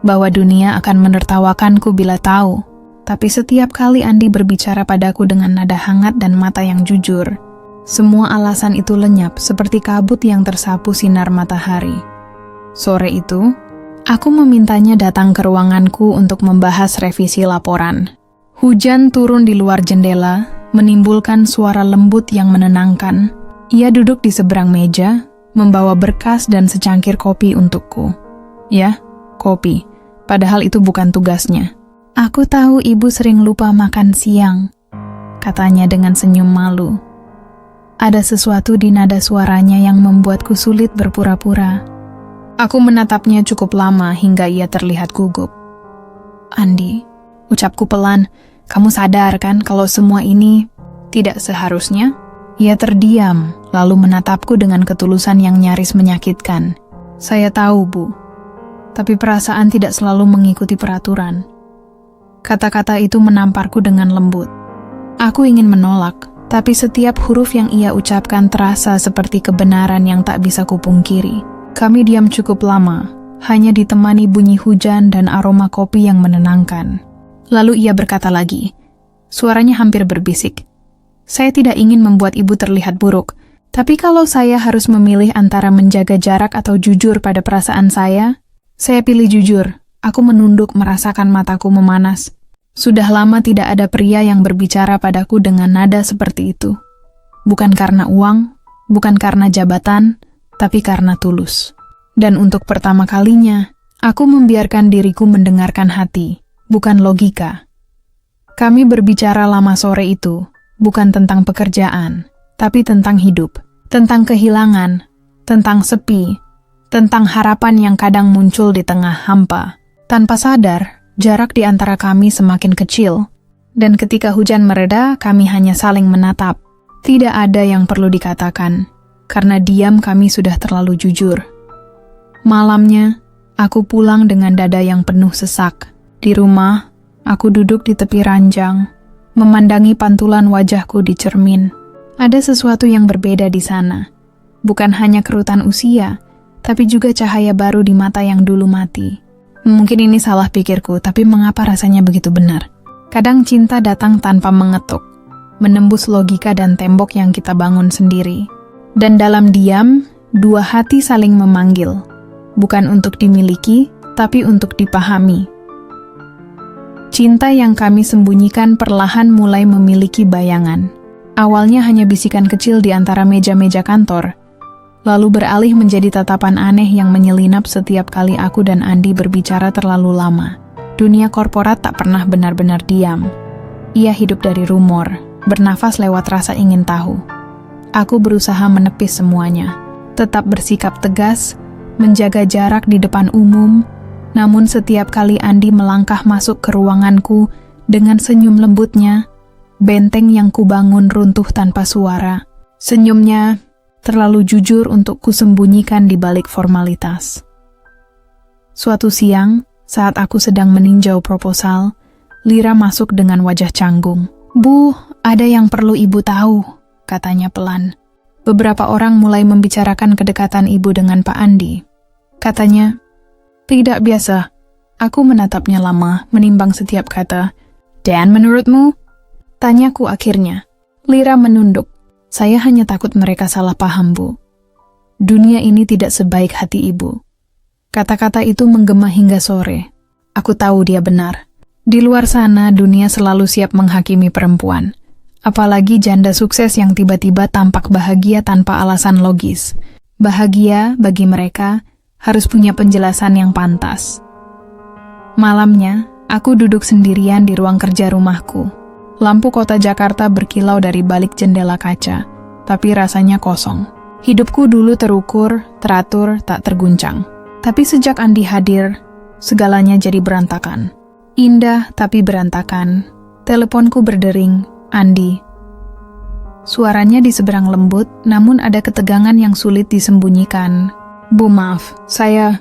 bahwa dunia akan menertawakanku bila tahu. Tapi setiap kali Andi berbicara padaku dengan nada hangat dan mata yang jujur, semua alasan itu lenyap seperti kabut yang tersapu sinar matahari. Sore itu, aku memintanya datang ke ruanganku untuk membahas revisi laporan. Hujan turun di luar jendela, menimbulkan suara lembut yang menenangkan. Ia duduk di seberang meja, membawa berkas dan secangkir kopi untukku. Ya, kopi. Padahal itu bukan tugasnya. Aku tahu ibu sering lupa makan siang, katanya dengan senyum malu. Ada sesuatu di nada suaranya yang membuatku sulit berpura-pura. Aku menatapnya cukup lama hingga ia terlihat gugup. Andi, ucapku pelan, kamu sadar kan kalau semua ini tidak seharusnya? Ia terdiam, lalu menatapku dengan ketulusan yang nyaris menyakitkan. Saya tahu, Bu. Tapi perasaan tidak selalu mengikuti peraturan. Kata-kata itu menamparku dengan lembut. Aku ingin menolak, tapi setiap huruf yang ia ucapkan terasa seperti kebenaran yang tak bisa kupungkiri. Kami diam cukup lama, hanya ditemani bunyi hujan dan aroma kopi yang menenangkan. Lalu ia berkata lagi, suaranya hampir berbisik. Saya tidak ingin membuat ibu terlihat buruk, tapi kalau saya harus memilih antara menjaga jarak atau jujur pada perasaan saya pilih jujur. Aku menunduk merasakan mataku memanas. Sudah lama tidak ada pria yang berbicara padaku dengan nada seperti itu. Bukan karena uang, bukan karena jabatan, tapi karena tulus. Dan untuk pertama kalinya, aku membiarkan diriku mendengarkan hati, bukan logika. Kami berbicara lama sore itu, bukan tentang pekerjaan, tapi tentang hidup, tentang kehilangan, tentang sepi, tentang harapan yang kadang muncul di tengah hampa. Tanpa sadar, jarak di antara kami semakin kecil, dan ketika hujan mereda, kami hanya saling menatap. Tidak ada yang perlu dikatakan, karena diam kami sudah terlalu jujur. Malamnya, aku pulang dengan dada yang penuh sesak. Di rumah, aku duduk di tepi ranjang, memandangi pantulan wajahku di cermin. Ada sesuatu yang berbeda di sana. Bukan hanya kerutan usia, tapi juga cahaya baru di mata yang dulu mati. Mungkin ini salah pikirku, tapi mengapa rasanya begitu benar? Kadang cinta datang tanpa mengetuk, menembus logika dan tembok yang kita bangun sendiri. Dan dalam diam, dua hati saling memanggil, bukan untuk dimiliki, tapi untuk dipahami. Cinta yang kami sembunyikan perlahan mulai memiliki bayangan. Awalnya hanya bisikan kecil di antara meja-meja kantor, lalu beralih menjadi tatapan aneh yang menyelinap setiap kali aku dan Andi berbicara terlalu lama. Dunia korporat tak pernah benar-benar diam. Ia hidup dari rumor, bernafas lewat rasa ingin tahu. Aku berusaha menepis semuanya, tetap bersikap tegas, menjaga jarak di depan umum, namun setiap kali Andi melangkah masuk ke ruanganku dengan senyum lembutnya, benteng yang kubangun runtuh tanpa suara. Senyumnya terlalu jujur untuk kusembunyikan di balik formalitas. Suatu siang, saat aku sedang meninjau proposal, Lira masuk dengan wajah canggung. Bu, ada yang perlu ibu tahu, katanya pelan. Beberapa orang mulai membicarakan kedekatan ibu dengan Pak Andi. Katanya, tidak biasa. Aku menatapnya lama, menimbang setiap kata. Dan menurutmu? Tanyaku akhirnya. Lira menunduk. Saya hanya takut mereka salah paham, Bu. Dunia ini tidak sebaik hati ibu. Kata-kata itu menggema hingga sore. Aku tahu dia benar. Di luar sana, dunia selalu siap menghakimi perempuan. Apalagi janda sukses yang tiba-tiba tampak bahagia tanpa alasan logis. Bahagia bagi mereka harus punya penjelasan yang pantas. Malamnya, aku duduk sendirian di ruang kerja rumahku. Lampu kota Jakarta berkilau dari balik jendela kaca, tapi rasanya kosong. Hidupku dulu terukur, teratur, tak terguncang. Tapi sejak Andi hadir, segalanya jadi berantakan. Indah tapi berantakan. Teleponku berdering, Andi. Suaranya di seberang lembut, namun ada ketegangan yang sulit disembunyikan. Bu, maaf, saya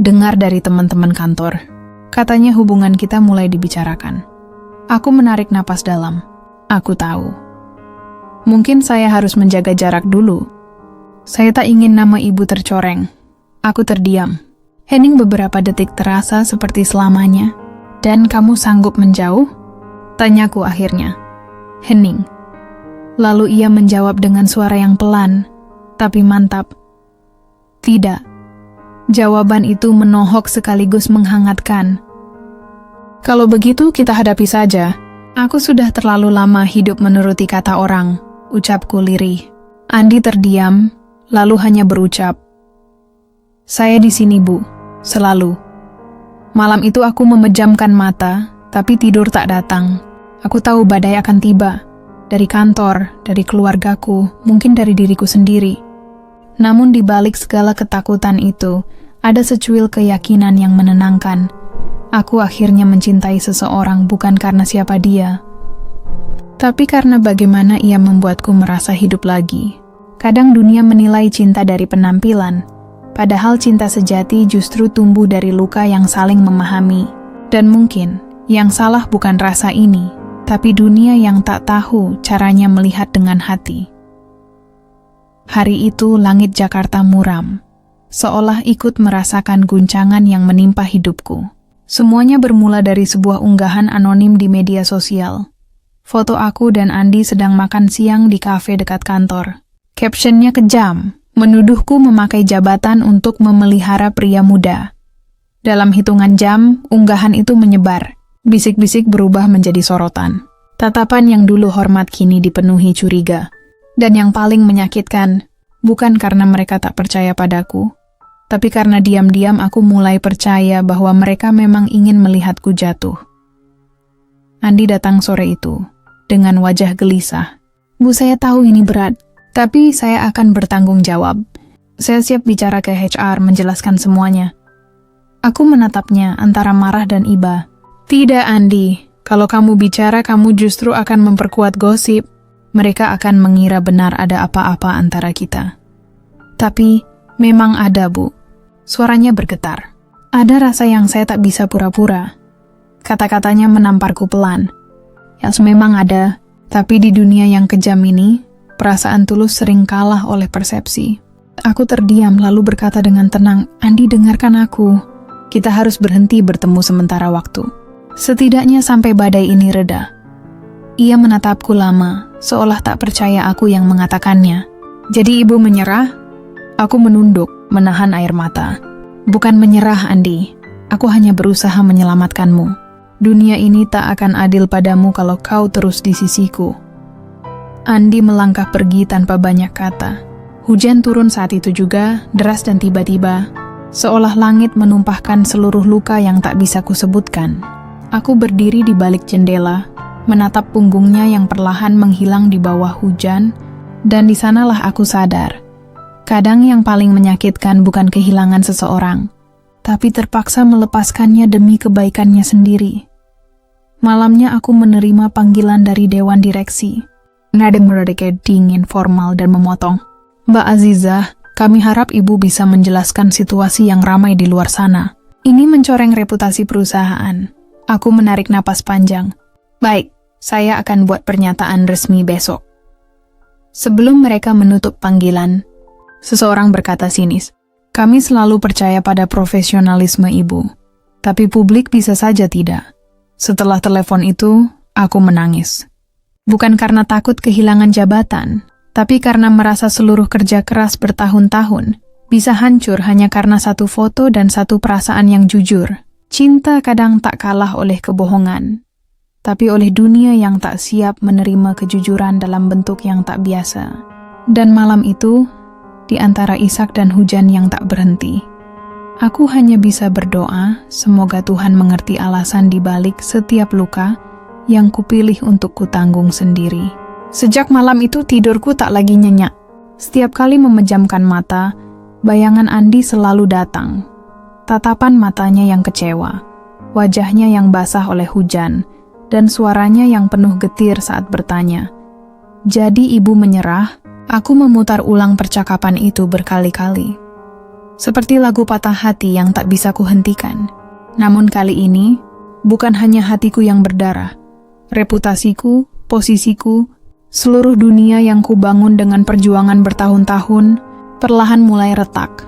dengar dari teman-teman kantor. Katanya hubungan kita mulai dibicarakan. Aku menarik napas dalam. Aku tahu. Mungkin saya harus menjaga jarak dulu. Saya tak ingin nama ibu tercoreng. Aku terdiam. Hening beberapa detik terasa seperti selamanya. Dan kamu sanggup menjauh? Tanyaku akhirnya. Hening. Lalu ia menjawab dengan suara yang pelan, tapi mantap. Tidak. Jawaban itu menohok sekaligus menghangatkan. Kalau begitu kita hadapi saja. Aku sudah terlalu lama hidup menuruti kata orang, ucapku lirih. Andi terdiam, lalu hanya berucap, "Saya di sini, Bu, selalu." Malam itu aku memejamkan mata, tapi tidur tak datang. Aku tahu badai akan tiba. Dari kantor, dari keluargaku, mungkin dari diriku sendiri. Namun di balik segala ketakutan itu, ada secuil keyakinan yang menenangkan. Aku akhirnya mencintai seseorang bukan karena siapa dia, tapi karena bagaimana ia membuatku merasa hidup lagi. Kadang dunia menilai cinta dari penampilan, padahal cinta sejati justru tumbuh dari luka yang saling memahami. Dan mungkin, yang salah bukan rasa ini, tapi dunia yang tak tahu caranya melihat dengan hati. Hari itu langit Jakarta muram, seolah ikut merasakan guncangan yang menimpa hidupku. Semuanya bermula dari sebuah unggahan anonim di media sosial. Foto aku dan Andi sedang makan siang di kafe dekat kantor. Captionnya kejam, menuduhku memakai jabatan untuk memelihara pria muda. Dalam hitungan jam, unggahan itu menyebar. Bisik-bisik berubah menjadi sorotan. Tatapan yang dulu hormat kini dipenuhi curiga. Dan yang paling menyakitkan, bukan karena mereka tak percaya padaku, tapi karena diam-diam aku mulai percaya bahwa mereka memang ingin melihatku jatuh. Andi datang sore itu, dengan wajah gelisah. "Bu, saya tahu ini berat, tapi saya akan bertanggung jawab. Saya siap bicara ke HR menjelaskan semuanya." Aku menatapnya antara marah dan iba. "Tidak, Andi. Kalau kamu bicara, kamu justru akan memperkuat gosip. Mereka akan mengira benar ada apa-apa antara kita." "Tapi, memang ada, Bu." Suaranya bergetar. "Ada rasa yang saya tak bisa pura-pura." Kata-katanya menamparku pelan. Memang ada, tapi di dunia yang kejam ini, perasaan tulus sering kalah oleh persepsi." Aku terdiam lalu berkata dengan tenang, "Andi, dengarkan aku. Kita harus berhenti bertemu sementara waktu. Setidaknya sampai badai ini reda." Ia menatapku lama, seolah tak percaya aku yang mengatakannya. "Jadi ibu menyerah?" Aku menunduk, menahan air mata. "Bukan menyerah, Andi. Aku hanya berusaha menyelamatkanmu. Dunia ini tak akan adil padamu kalau kau terus di sisiku." Andi melangkah pergi tanpa banyak kata. Hujan turun saat itu juga, deras dan tiba-tiba, seolah langit menumpahkan seluruh luka yang tak bisa kusebutkan. Aku berdiri di balik jendela, menatap punggungnya yang perlahan menghilang di bawah hujan, dan di sanalah aku sadar. Kadang yang paling menyakitkan bukan kehilangan seseorang, tapi terpaksa melepaskannya demi kebaikannya sendiri. Malamnya aku menerima panggilan dari Dewan Direksi. Nada mereka dingin, formal, dan memotong. "Mbak Azizah, kami harap Ibu bisa menjelaskan situasi yang ramai di luar sana. Ini mencoreng reputasi perusahaan." Aku menarik napas panjang. "Baik, saya akan buat pernyataan resmi besok." Sebelum mereka menutup panggilan, seseorang berkata sinis, "Kami selalu percaya pada profesionalisme Ibu, tapi publik bisa saja tidak." Setelah telepon itu, aku menangis. Bukan karena takut kehilangan jabatan, tapi karena merasa seluruh kerja keras bertahun-tahun bisa hancur hanya karena satu foto dan satu perasaan yang jujur. Cinta kadang tak kalah oleh kebohongan, tapi oleh dunia yang tak siap menerima kejujuran dalam bentuk yang tak biasa. Dan malam itu, di antara isak dan hujan yang tak berhenti, aku hanya bisa berdoa, semoga Tuhan mengerti alasan di balik setiap luka yang kupilih untuk kutanggung sendiri. Sejak malam itu tidurku tak lagi nyenyak. Setiap kali memejamkan mata, bayangan Andi selalu datang. Tatapan matanya yang kecewa, wajahnya yang basah oleh hujan, dan suaranya yang penuh getir saat bertanya, "Jadi Ibu menyerah?" Aku memutar ulang percakapan itu berkali-kali. Seperti lagu patah hati yang tak bisa kuhentikan. Namun kali ini, bukan hanya hatiku yang berdarah. Reputasiku, posisiku, seluruh dunia yang kubangun dengan perjuangan bertahun-tahun, perlahan mulai retak.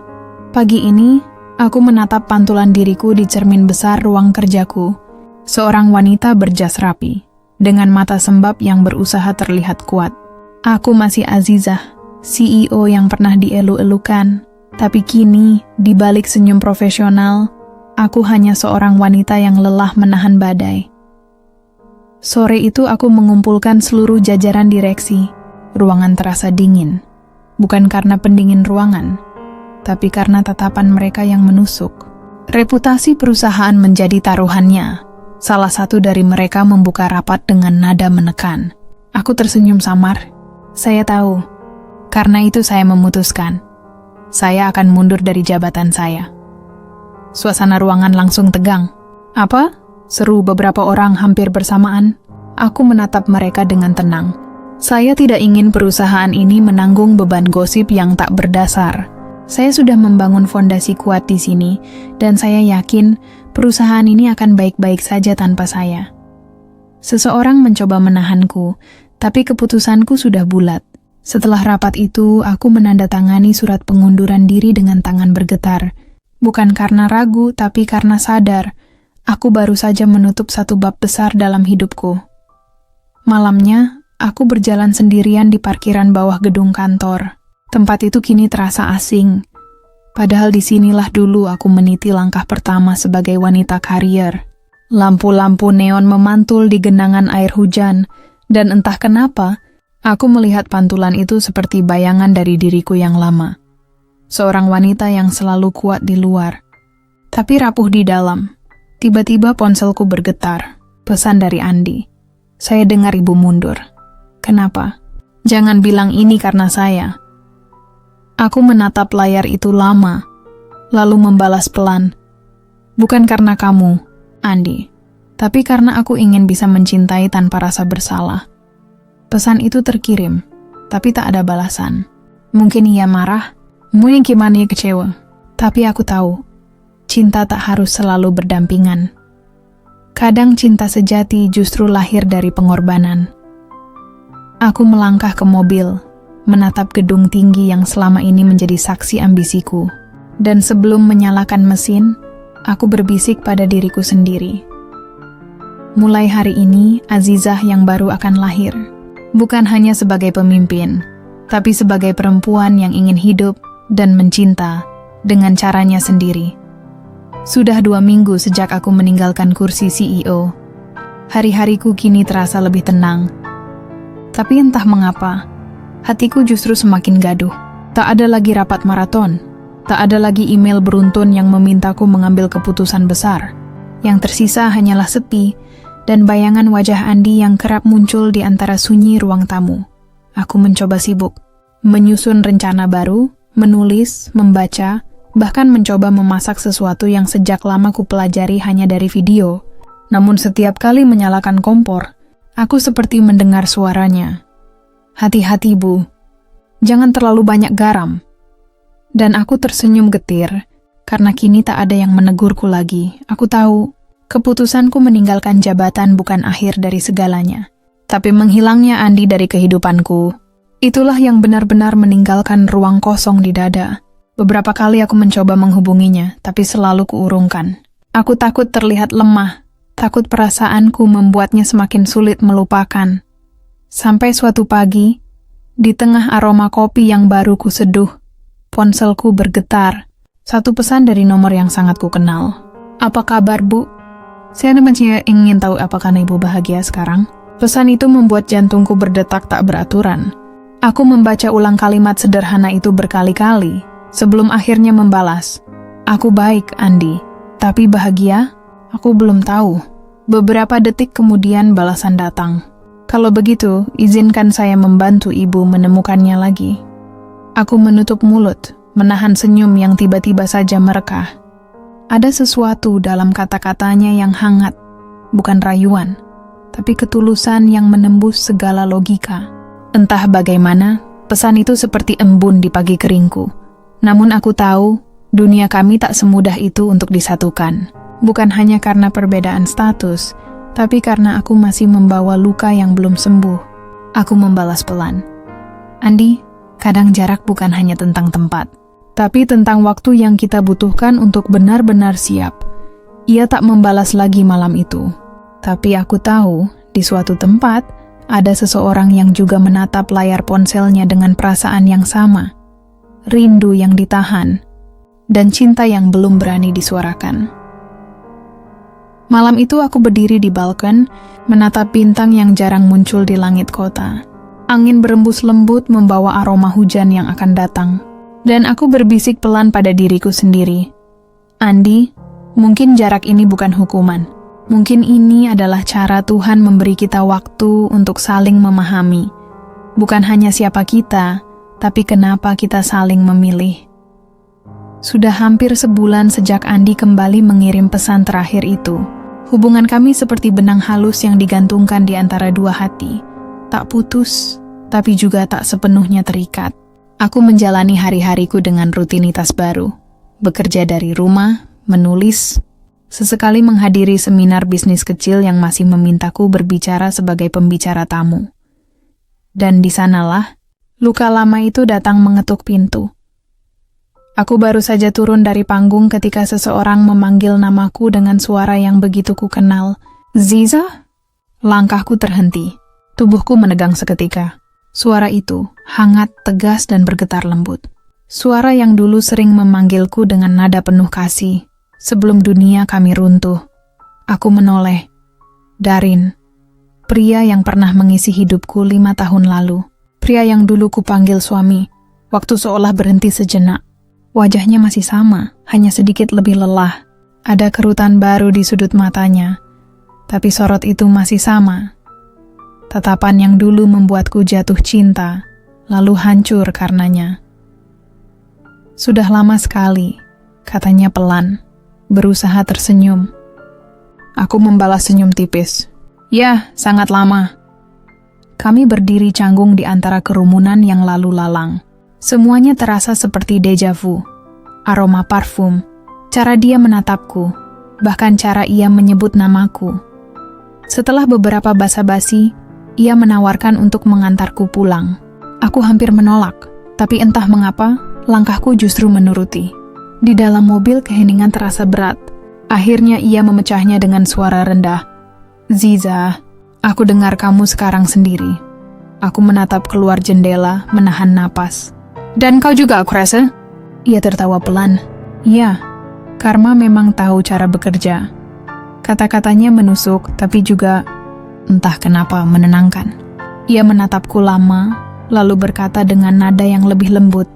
Pagi ini, aku menatap pantulan diriku di cermin besar ruang kerjaku. Seorang wanita berjas rapi, dengan mata sembab yang berusaha terlihat kuat. Aku masih Azizah, CEO yang pernah dielu-elukan. Tapi kini, di balik senyum profesional, aku hanya seorang wanita yang lelah menahan badai. Sore itu aku mengumpulkan seluruh jajaran direksi. Ruangan terasa dingin. Bukan karena pendingin ruangan, tapi karena tatapan mereka yang menusuk. Reputasi perusahaan menjadi taruhannya. Salah satu dari mereka membuka rapat dengan nada menekan. Aku tersenyum samar. Saya tahu. Karena itu saya memutuskan. Saya akan mundur dari jabatan saya. Suasana ruangan langsung tegang. Apa? Seru beberapa orang hampir bersamaan. Aku menatap mereka dengan tenang. Saya tidak ingin perusahaan ini menanggung beban gosip yang tak berdasar. Saya sudah membangun fondasi kuat di sini, dan saya yakin perusahaan ini akan baik-baik saja tanpa saya. Seseorang mencoba menahanku, tapi keputusanku sudah bulat. Setelah rapat itu, aku menandatangani surat pengunduran diri dengan tangan bergetar. Bukan karena ragu, tapi karena sadar, aku baru saja menutup satu bab besar dalam hidupku. Malamnya, aku berjalan sendirian di parkiran bawah gedung kantor. Tempat itu kini terasa asing. Padahal disinilah dulu aku meniti langkah pertama sebagai wanita karier. Lampu-lampu neon memantul di genangan air hujan, dan entah kenapa, aku melihat pantulan itu seperti bayangan dari diriku yang lama. Seorang wanita yang selalu kuat di luar, tapi rapuh di dalam. Tiba-tiba ponselku bergetar. Pesan dari Andi. Saya dengar ibu mundur. Kenapa? Jangan bilang ini karena saya. Aku menatap layar itu lama, lalu membalas pelan. Bukan karena kamu, Andi, tapi karena aku ingin bisa mencintai tanpa rasa bersalah. Pesan itu terkirim, tapi tak ada balasan. Mungkin ia marah, mungkin ia kecewa. Tapi aku tahu, cinta tak harus selalu berdampingan. Kadang cinta sejati justru lahir dari pengorbanan. Aku melangkah ke mobil, menatap gedung tinggi yang selama ini menjadi saksi ambisiku. Dan sebelum menyalakan mesin, aku berbisik pada diriku sendiri. Mulai hari ini, Azizah yang baru akan lahir. Bukan hanya sebagai pemimpin, tapi sebagai perempuan yang ingin hidup dan mencinta dengan caranya sendiri. Sudah 2 minggu sejak aku meninggalkan kursi CEO. Hari-hariku kini terasa lebih tenang. Tapi entah mengapa, hatiku justru semakin gaduh. Tak ada lagi rapat maraton. Tak ada lagi email beruntun yang memintaku mengambil keputusan besar. Yang tersisa hanyalah sepi dan bayangan wajah Andi yang kerap muncul di antara sunyi ruang tamu. Aku mencoba sibuk, menyusun rencana baru, menulis, membaca, bahkan mencoba memasak sesuatu yang sejak lama ku pelajari hanya dari video. Namun setiap kali menyalakan kompor, aku seperti mendengar suaranya. Hati-hati, Bu. Jangan terlalu banyak garam. Dan aku tersenyum getir, karena kini tak ada yang menegurku lagi. Aku tahu, keputusanku meninggalkan jabatan bukan akhir dari segalanya. Tapi menghilangnya Andi dari kehidupanku, itulah yang benar-benar meninggalkan ruang kosong di dada. Beberapa kali aku mencoba menghubunginya, tapi selalu kuurungkan. Aku takut terlihat lemah, takut perasaanku membuatnya semakin sulit melupakan. Sampai suatu pagi, di tengah aroma kopi yang baru kuseduh, ponselku bergetar. Satu pesan dari nomor yang sangat kukenal. Apa kabar, Bu? Saya ingin tahu apakah Ibu bahagia sekarang? Pesan itu membuat jantungku berdetak tak beraturan. Aku membaca ulang kalimat sederhana itu berkali-kali, sebelum akhirnya membalas. Aku baik, Andi. Tapi bahagia? Aku belum tahu. Beberapa detik kemudian balasan datang. Kalau begitu, izinkan saya membantu Ibu menemukannya lagi. Aku menutup mulut, menahan senyum yang tiba-tiba saja merekah. Ada sesuatu dalam kata-katanya yang hangat, bukan rayuan, tapi ketulusan yang menembus segala logika. Entah bagaimana, pesan itu seperti embun di pagi keringku. Namun aku tahu, dunia kami tak semudah itu untuk disatukan. Bukan hanya karena perbedaan status, tapi karena aku masih membawa luka yang belum sembuh. Aku membalas pelan. Andi, kadang jarak bukan hanya tentang tempat, tapi tentang waktu yang kita butuhkan untuk benar-benar siap. Ia tak membalas lagi malam itu. Tapi aku tahu, Di suatu tempat, ada seseorang yang juga menatap layar ponselnya dengan perasaan yang sama. Rindu yang ditahan, dan cinta yang belum berani disuarakan. Malam itu aku berdiri di balkon, menatap bintang yang jarang muncul di langit kota. Angin berembus lembut membawa aroma hujan yang akan datang. Dan aku berbisik pelan pada diriku sendiri. Andi, mungkin jarak ini bukan hukuman. Mungkin ini adalah cara Tuhan memberi kita waktu untuk saling memahami. Bukan hanya siapa kita, tapi kenapa kita saling memilih. Sudah hampir sebulan sejak Andi kembali mengirim pesan terakhir itu. Hubungan kami seperti benang halus yang digantungkan di antara dua hati. Tak putus, tapi juga tak sepenuhnya terikat. Aku menjalani hari-hariku dengan rutinitas baru. Bekerja dari rumah, menulis, sesekali menghadiri seminar bisnis kecil yang masih memintaku berbicara sebagai pembicara tamu. Dan di sanalah, luka lama itu datang mengetuk pintu. Aku baru saja turun dari panggung ketika seseorang memanggil namaku dengan suara yang begitu ku kenal. Ziza? Langkahku terhenti. Tubuhku menegang seketika. Suara itu hangat, tegas, dan bergetar lembut. Suara yang dulu sering memanggilku dengan nada penuh kasih. Sebelum dunia kami runtuh, aku menoleh. Darin, pria yang pernah mengisi hidupku 5 tahun lalu. Pria yang dulu kupanggil suami, waktu seolah berhenti sejenak. Wajahnya masih sama, hanya sedikit lebih lelah. Ada kerutan baru di sudut matanya, tapi sorot itu masih sama. Tatapan yang dulu membuatku jatuh cinta, lalu hancur karenanya. Sudah lama sekali, katanya pelan, berusaha tersenyum. Aku membalas senyum tipis. Ya, sangat lama. Kami berdiri canggung di antara kerumunan yang lalu lalang. Semuanya terasa seperti deja vu. Aroma parfum, cara dia menatapku, bahkan cara ia menyebut namaku. Setelah beberapa basa-basi, ia menawarkan untuk mengantarku pulang. Aku hampir menolak, tapi entah mengapa, langkahku justru menuruti. Di dalam mobil keheningan terasa berat. Akhirnya ia memecahnya dengan suara rendah. Ziza, aku dengar kamu sekarang sendiri. Aku menatap keluar jendela, menahan napas. Dan kau juga, aku rasa? Ia tertawa pelan. Ya, karma memang tahu cara bekerja. Kata-katanya menusuk, tapi juga entah kenapa menenangkan. Ia menatapku lama, lalu berkata dengan nada yang lebih lembut.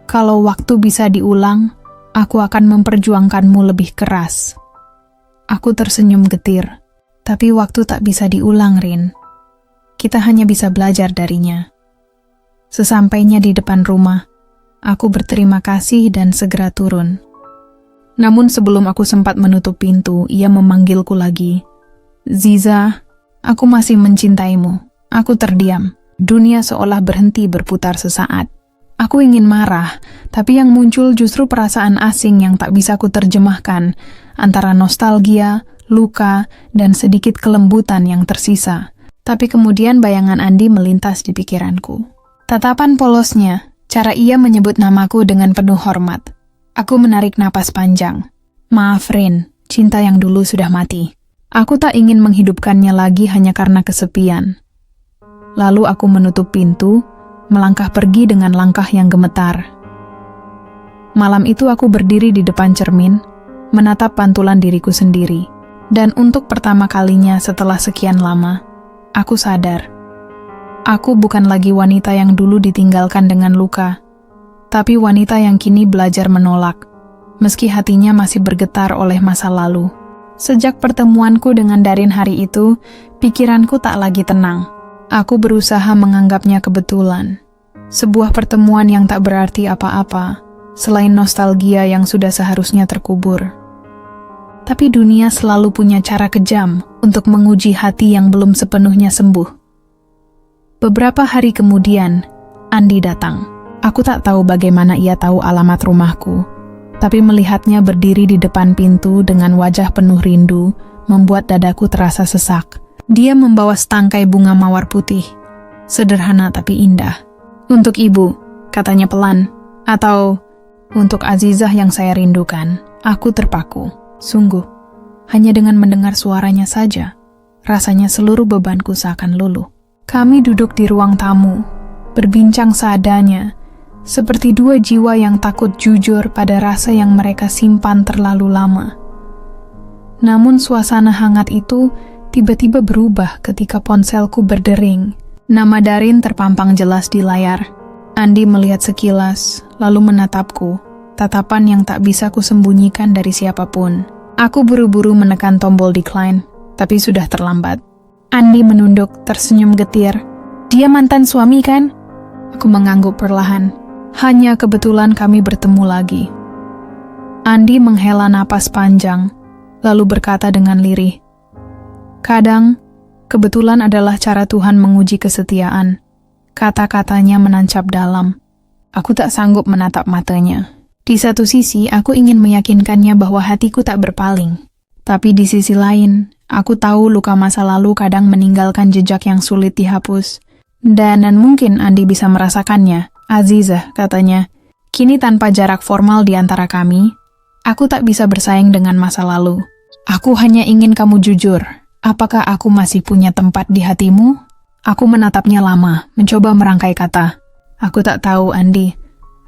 Kalau waktu bisa diulang, aku akan memperjuangkanmu lebih keras. Aku tersenyum getir, tapi waktu tak bisa diulang, Rin. Kita hanya bisa belajar darinya. Sesampainya di depan rumah, aku berterima kasih dan segera turun. Namun sebelum aku sempat menutup pintu, ia memanggilku lagi. Ziza, aku masih mencintaimu. Aku terdiam. Dunia seolah berhenti berputar sesaat. Aku ingin marah, tapi yang muncul justru perasaan asing yang tak bisa kuterjemahkan, antara nostalgia, luka, dan sedikit kelembutan yang tersisa. Tapi kemudian bayangan Andi melintas di pikiranku. Tatapan polosnya, cara ia menyebut namaku dengan penuh hormat. Aku menarik napas panjang. Maaf, Rin, cinta yang dulu sudah mati. Aku tak ingin menghidupkannya lagi hanya karena kesepian. Lalu aku menutup pintu, melangkah pergi dengan langkah yang gemetar. Malam itu aku berdiri di depan cermin, menatap pantulan diriku sendiri. Dan untuk pertama kalinya setelah sekian lama, aku sadar. Aku bukan lagi wanita yang dulu ditinggalkan dengan luka, tapi wanita yang kini belajar menolak, meski hatinya masih bergetar oleh masa lalu. Sejak pertemuanku dengan Darin hari itu, pikiranku tak lagi tenang. Aku berusaha menganggapnya kebetulan. Sebuah pertemuan yang tak berarti apa-apa, selain nostalgia yang sudah seharusnya terkubur. Tapi dunia selalu punya cara kejam untuk menguji hati yang belum sepenuhnya sembuh. Beberapa hari kemudian, Andi datang. Aku tak tahu bagaimana ia tahu alamat rumahku, tapi melihatnya berdiri di depan pintu dengan wajah penuh rindu, membuat dadaku terasa sesak. Dia membawa setangkai bunga mawar putih, sederhana tapi indah. Untuk ibu, katanya pelan, atau untuk Azizah yang saya rindukan. Aku terpaku. Sungguh, hanya dengan mendengar suaranya saja, Rasanya seluruh bebanku seakan luluh. Kami duduk di ruang tamu, berbincang seadanya, seperti dua jiwa yang takut jujur pada rasa yang mereka simpan terlalu lama. Namun suasana hangat itu tiba-tiba berubah ketika ponselku berdering. Nama Darin terpampang jelas di layar. Andi melihat sekilas, lalu menatapku, tatapan yang tak bisa kusembunyikan dari siapapun. Aku buru-buru menekan tombol decline, tapi sudah terlambat. Andi menunduk, tersenyum getir. Dia mantan suami kan? Aku mengangguk perlahan. Hanya kebetulan kami bertemu lagi. Andi menghela napas panjang, lalu berkata dengan lirih, kadang, kebetulan adalah cara Tuhan menguji kesetiaan. Kata-katanya menancap dalam. Aku tak sanggup menatap matanya. Di satu sisi, aku ingin meyakinkannya bahwa hatiku tak berpaling. Tapi di sisi lain, aku tahu luka masa lalu kadang meninggalkan jejak yang sulit dihapus. Dan mungkin Andi bisa merasakannya. Azizah, katanya, kini tanpa jarak formal di antara kami, aku tak bisa bersaing dengan masa lalu. Aku hanya ingin kamu jujur. Apakah aku masih punya tempat di hatimu? Aku menatapnya lama, mencoba merangkai kata. Aku tak tahu, Andi.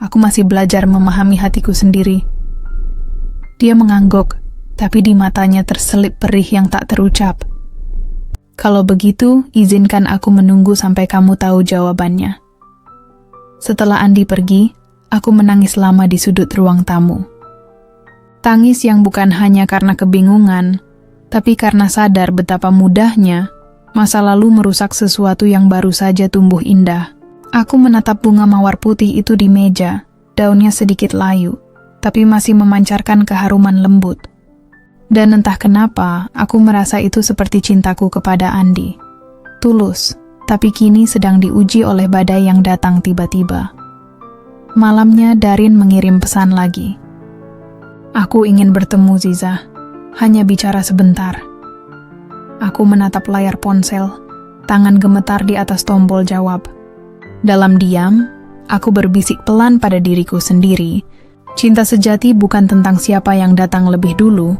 Aku masih belajar memahami hatiku sendiri. Dia mengangguk, tapi di matanya terselip perih yang tak terucap. Kalau begitu, izinkan aku menunggu sampai kamu tahu jawabannya. Setelah Andi pergi, aku menangis lama di sudut ruang tamu. Tangis yang bukan hanya karena kebingungan, tapi karena sadar betapa mudahnya masa lalu merusak sesuatu yang baru saja tumbuh indah. Aku menatap bunga mawar putih itu di meja, daunnya sedikit layu, tapi masih memancarkan keharuman lembut. Dan entah kenapa, aku merasa itu seperti cintaku kepada Andi. Tulus, tapi kini sedang diuji oleh badai yang datang tiba-tiba. Malamnya Darin mengirim pesan lagi. Aku ingin bertemu Ziza, hanya bicara sebentar. Aku menatap layar ponsel, tangan gemetar di atas tombol jawab. Dalam diam, aku berbisik pelan pada diriku sendiri. Cinta sejati bukan tentang siapa yang datang lebih dulu,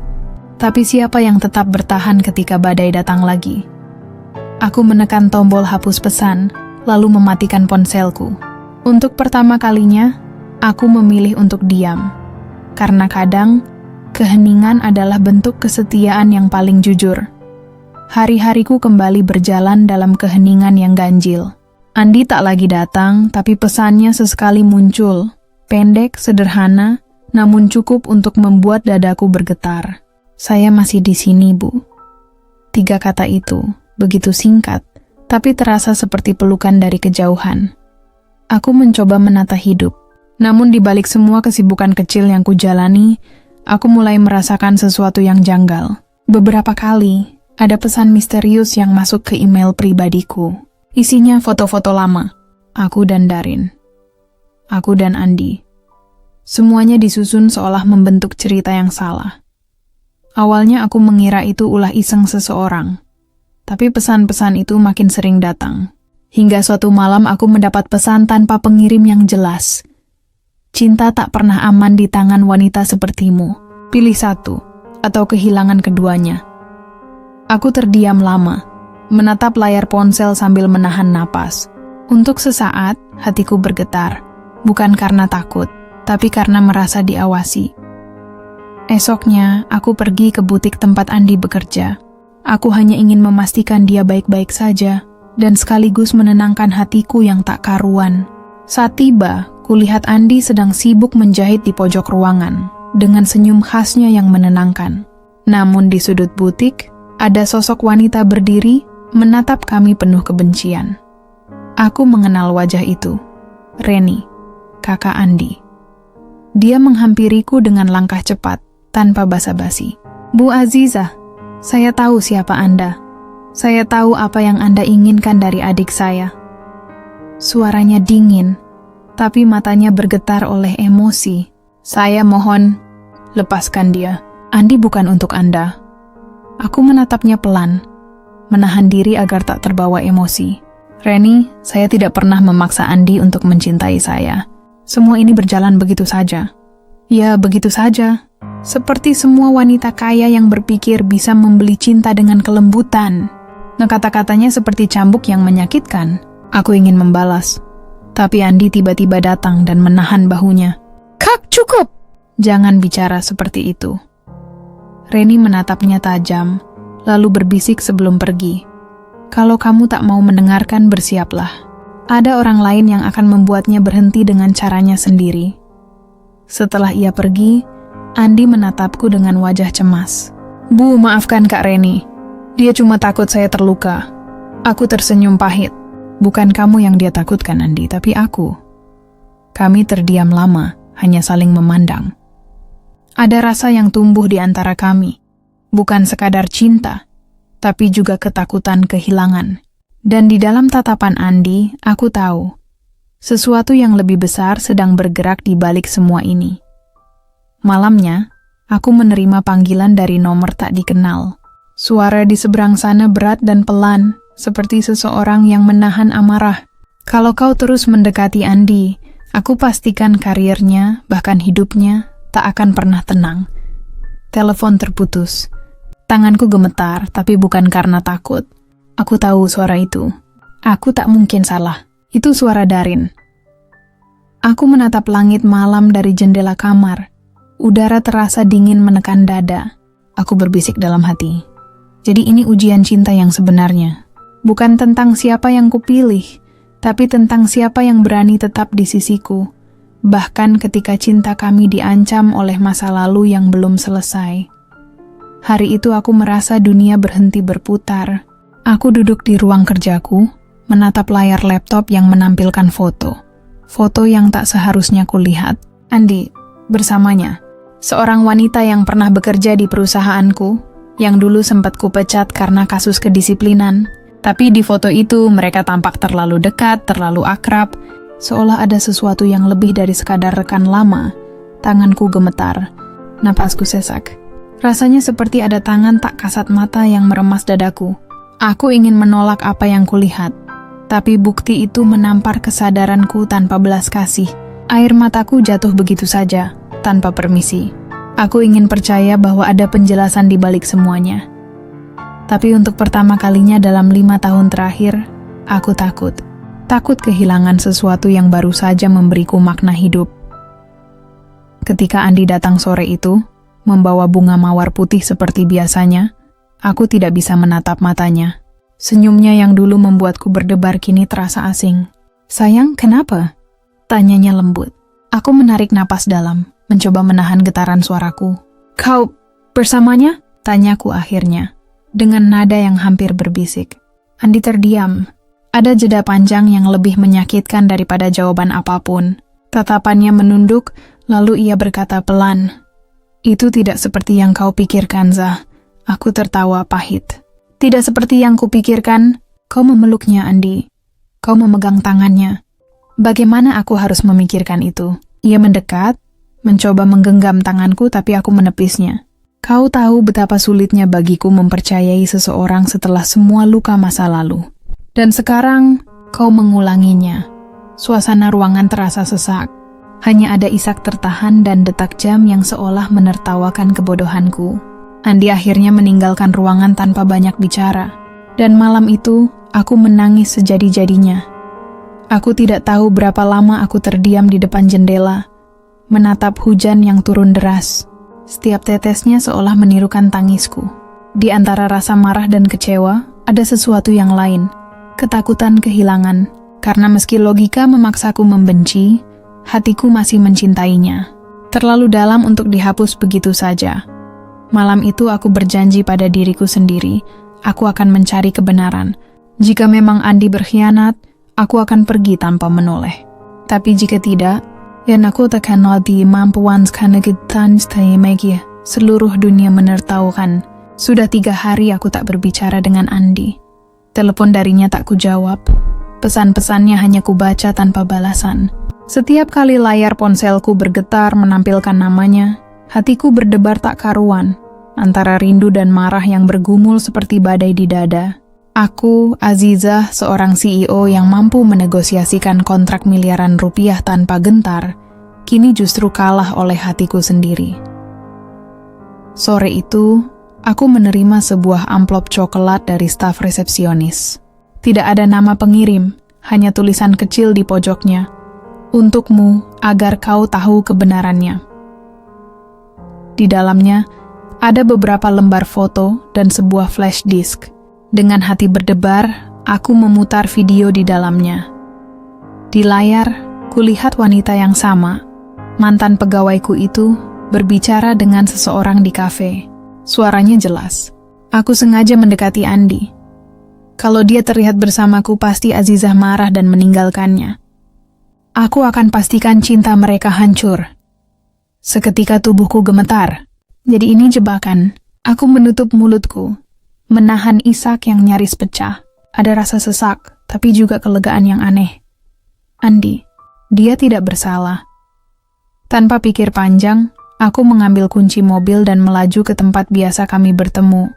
tapi siapa yang tetap bertahan ketika badai datang lagi. Aku menekan tombol hapus pesan, lalu mematikan ponselku. Untuk pertama kalinya, aku memilih untuk diam. Karena kadang, keheningan adalah bentuk kesetiaan yang paling jujur. Hari-hariku kembali berjalan dalam keheningan yang ganjil. Andi tak lagi datang, tapi pesannya sesekali muncul. Pendek, sederhana, namun cukup untuk membuat dadaku bergetar. Saya masih di sini, Bu. 3 kata itu, begitu singkat, tapi terasa seperti pelukan dari kejauhan. Aku mencoba menata hidup. Namun di balik semua kesibukan kecil yang kujalani, aku mulai merasakan sesuatu yang janggal. Beberapa kali, ada pesan misterius yang masuk ke email pribadiku. Isinya foto-foto lama. Aku dan Darin. Aku dan Andi. Semuanya disusun seolah membentuk cerita yang salah. Awalnya aku mengira itu ulah iseng seseorang. Tapi pesan-pesan itu makin sering datang. Hingga suatu malam aku mendapat pesan tanpa pengirim yang jelas. Cinta tak pernah aman di tangan wanita sepertimu. Pilih satu, atau kehilangan keduanya. Aku terdiam lama, menatap layar ponsel sambil menahan napas. Untuk sesaat, hatiku bergetar. Bukan karena takut, tapi karena merasa diawasi. Esoknya, aku pergi ke butik tempat Andi bekerja. Aku hanya ingin memastikan dia baik-baik saja, dan sekaligus menenangkan hatiku yang tak karuan. Saat tiba, kulihat Andi sedang sibuk menjahit di pojok ruangan, dengan senyum khasnya yang menenangkan. Namun di sudut butik, ada sosok wanita berdiri, menatap kami penuh kebencian. Aku mengenal wajah itu. Reni, kakak Andi. Dia menghampiriku dengan langkah cepat, tanpa basa-basi. Bu Azizah, saya tahu siapa Anda. Saya tahu apa yang Anda inginkan dari adik saya. Suaranya dingin, tapi matanya bergetar oleh emosi. Saya mohon, lepaskan dia. Andi bukan untuk Anda. Aku menatapnya pelan, menahan diri agar tak terbawa emosi. Reni, saya tidak pernah memaksa Andi untuk mencintai saya. Semua ini berjalan begitu saja. Ya, begitu saja. Seperti semua wanita kaya yang berpikir bisa membeli cinta dengan kelembutan. Kata-katanya seperti cambuk yang menyakitkan. Aku ingin membalas. Tapi Andi tiba-tiba datang dan menahan bahunya. "Kak, cukup! Jangan bicara seperti itu." Reni menatapnya tajam, lalu berbisik sebelum pergi. "Kalau kamu tak mau mendengarkan, bersiaplah. Ada orang lain yang akan membuatnya berhenti dengan caranya sendiri." Setelah ia pergi, Andi menatapku dengan wajah cemas. "Bu, maafkan Kak Reni. Dia cuma takut saya terluka." Aku tersenyum pahit. "Bukan kamu yang dia takutkan, Andi, tapi aku." Kami terdiam lama, hanya saling memandang. Ada rasa yang tumbuh di antara kami. Bukan sekadar cinta, tapi juga ketakutan kehilangan. Dan di dalam tatapan Andi, aku tahu sesuatu yang lebih besar sedang bergerak di balik semua ini. Malamnya, aku menerima panggilan dari nomor tak dikenal. Suara di seberang sana berat dan pelan, seperti seseorang yang menahan amarah. "Kalau kau terus mendekati Andi, aku pastikan karirnya, bahkan hidupnya, tak akan pernah tenang." Telepon terputus. Tanganku gemetar, tapi bukan karena takut. Aku tahu suara itu. Aku tak mungkin salah. Itu suara Darin. Aku menatap langit malam dari jendela kamar. Udara terasa dingin menekan dada. Aku berbisik dalam hati. Jadi ini ujian cinta yang sebenarnya. Bukan tentang siapa yang kupilih, tapi tentang siapa yang berani tetap di sisiku. Bahkan ketika cinta kami diancam oleh masa lalu yang belum selesai. Hari itu aku merasa dunia berhenti berputar. Aku duduk di ruang kerjaku, menatap layar laptop yang menampilkan foto. Foto yang tak seharusnya kulihat. Andi, bersamanya. Seorang wanita yang pernah bekerja di perusahaanku, yang dulu sempat kupecat karena kasus kedisiplinan. Tapi di foto itu mereka tampak terlalu dekat, terlalu akrab, seolah ada sesuatu yang lebih dari sekadar rekan lama. Tanganku gemetar, napasku sesak. Rasanya seperti ada tangan tak kasat mata yang meremas dadaku. Aku ingin menolak apa yang kulihat, tapi bukti itu menampar kesadaranku tanpa belas kasih. Air mataku jatuh begitu saja, tanpa permisi. Aku ingin percaya bahwa ada penjelasan di balik semuanya. Tapi untuk pertama kalinya dalam 5 tahun terakhir, aku takut. Takut kehilangan sesuatu yang baru saja memberiku makna hidup. Ketika Andi datang sore itu, membawa bunga mawar putih seperti biasanya, aku tidak bisa menatap matanya. Senyumnya yang dulu membuatku berdebar kini terasa asing. "Sayang, kenapa?" Tanyanya lembut. Aku menarik napas dalam, mencoba menahan getaran suaraku. "Kau bersamanya?" Tanyaku akhirnya, dengan nada yang hampir berbisik. Andi terdiam. Ada jeda panjang yang lebih menyakitkan daripada jawaban apapun. Tatapannya menunduk, lalu ia berkata pelan, "Itu tidak seperti yang kau pikirkan, Zah." Aku tertawa pahit. "Tidak seperti yang kupikirkan." Kau memeluknya, Andi. Kau memegang tangannya. Bagaimana aku harus memikirkan itu? Ia mendekat, mencoba menggenggam tanganku, tapi aku menepisnya. "Kau tahu betapa sulitnya bagiku mempercayai seseorang setelah semua luka masa lalu. Dan sekarang, kau mengulanginya." Suasana ruangan terasa sesak. Hanya ada isak tertahan dan detak jam yang seolah menertawakan kebodohanku. Andi akhirnya meninggalkan ruangan tanpa banyak bicara. Dan malam itu, aku menangis sejadi-jadinya. Aku tidak tahu berapa lama aku terdiam di depan jendela, menatap hujan yang turun deras. Setiap tetesnya seolah menirukan tangisku. Di antara rasa marah dan kecewa, ada sesuatu yang lain. Ketakutan kehilangan, karena meski logika memaksaku membenci, hatiku masih mencintainya. Terlalu dalam untuk dihapus begitu saja. Malam itu aku berjanji pada diriku sendiri, aku akan mencari kebenaran. Jika memang Andi berkhianat, aku akan pergi tanpa menoleh. Tapi jika tidak, aku takkan dimampuanskan lagi. Seluruh dunia menertawakan. Sudah 3 hari aku tak berbicara dengan Andi. Telepon darinya tak kujawab. Pesan-pesannya hanya kubaca tanpa balasan. Setiap kali layar ponselku bergetar menampilkan namanya, hatiku berdebar tak karuan, antara rindu dan marah yang bergumul seperti badai di dada. Aku, Azizah, seorang CEO yang mampu menegosiasikan kontrak miliaran rupiah tanpa gentar, kini justru kalah oleh hatiku sendiri. Sore itu, Aku menerima sebuah amplop coklat dari staf resepsionis. Tidak ada nama pengirim, hanya tulisan kecil di pojoknya. Untukmu, agar kau tahu kebenarannya. Di dalamnya, ada beberapa lembar foto dan sebuah flash disk. Dengan hati berdebar, aku memutar video di dalamnya. Di layar, kulihat wanita yang sama, mantan pegawaiku itu, berbicara dengan seseorang di kafe. Suaranya jelas. Aku sengaja mendekati Andi. Kalau dia terlihat bersamaku, pasti Azizah marah dan meninggalkannya. Aku akan pastikan cinta mereka hancur. Seketika tubuhku gemetar. Jadi ini jebakan. Aku menutup mulutku, menahan isak yang nyaris pecah. Ada rasa sesak, tapi juga kelegaan yang aneh. Andi, dia tidak bersalah. Tanpa pikir panjang, aku mengambil kunci mobil dan melaju ke tempat biasa kami bertemu.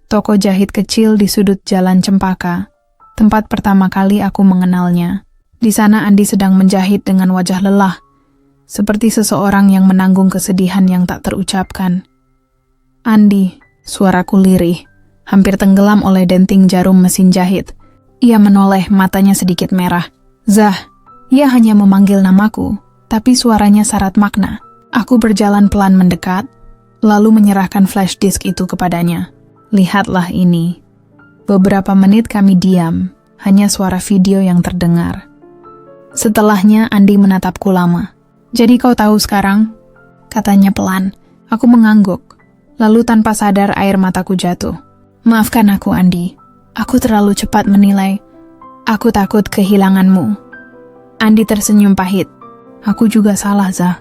Toko jahit kecil di sudut Jalan Cempaka, tempat pertama kali aku mengenalnya. Di sana Andi sedang menjahit dengan wajah lelah, seperti seseorang yang menanggung kesedihan yang tak terucapkan. Andi, suaraku lirih, hampir tenggelam oleh denting jarum mesin jahit. Ia menoleh, matanya sedikit merah. Zah, ia hanya memanggil namaku, tapi suaranya syarat makna. Aku berjalan pelan mendekat, lalu menyerahkan flash disk itu kepadanya. Lihatlah ini. Beberapa menit kami diam, hanya suara video yang terdengar. Setelahnya Andi menatapku lama. Jadi kau tahu sekarang? Katanya pelan. Aku mengangguk, lalu tanpa sadar air mataku jatuh. Maafkan aku, Andi. Aku terlalu cepat menilai. Aku takut kehilanganmu. Andi tersenyum pahit. Aku juga salah, Zah.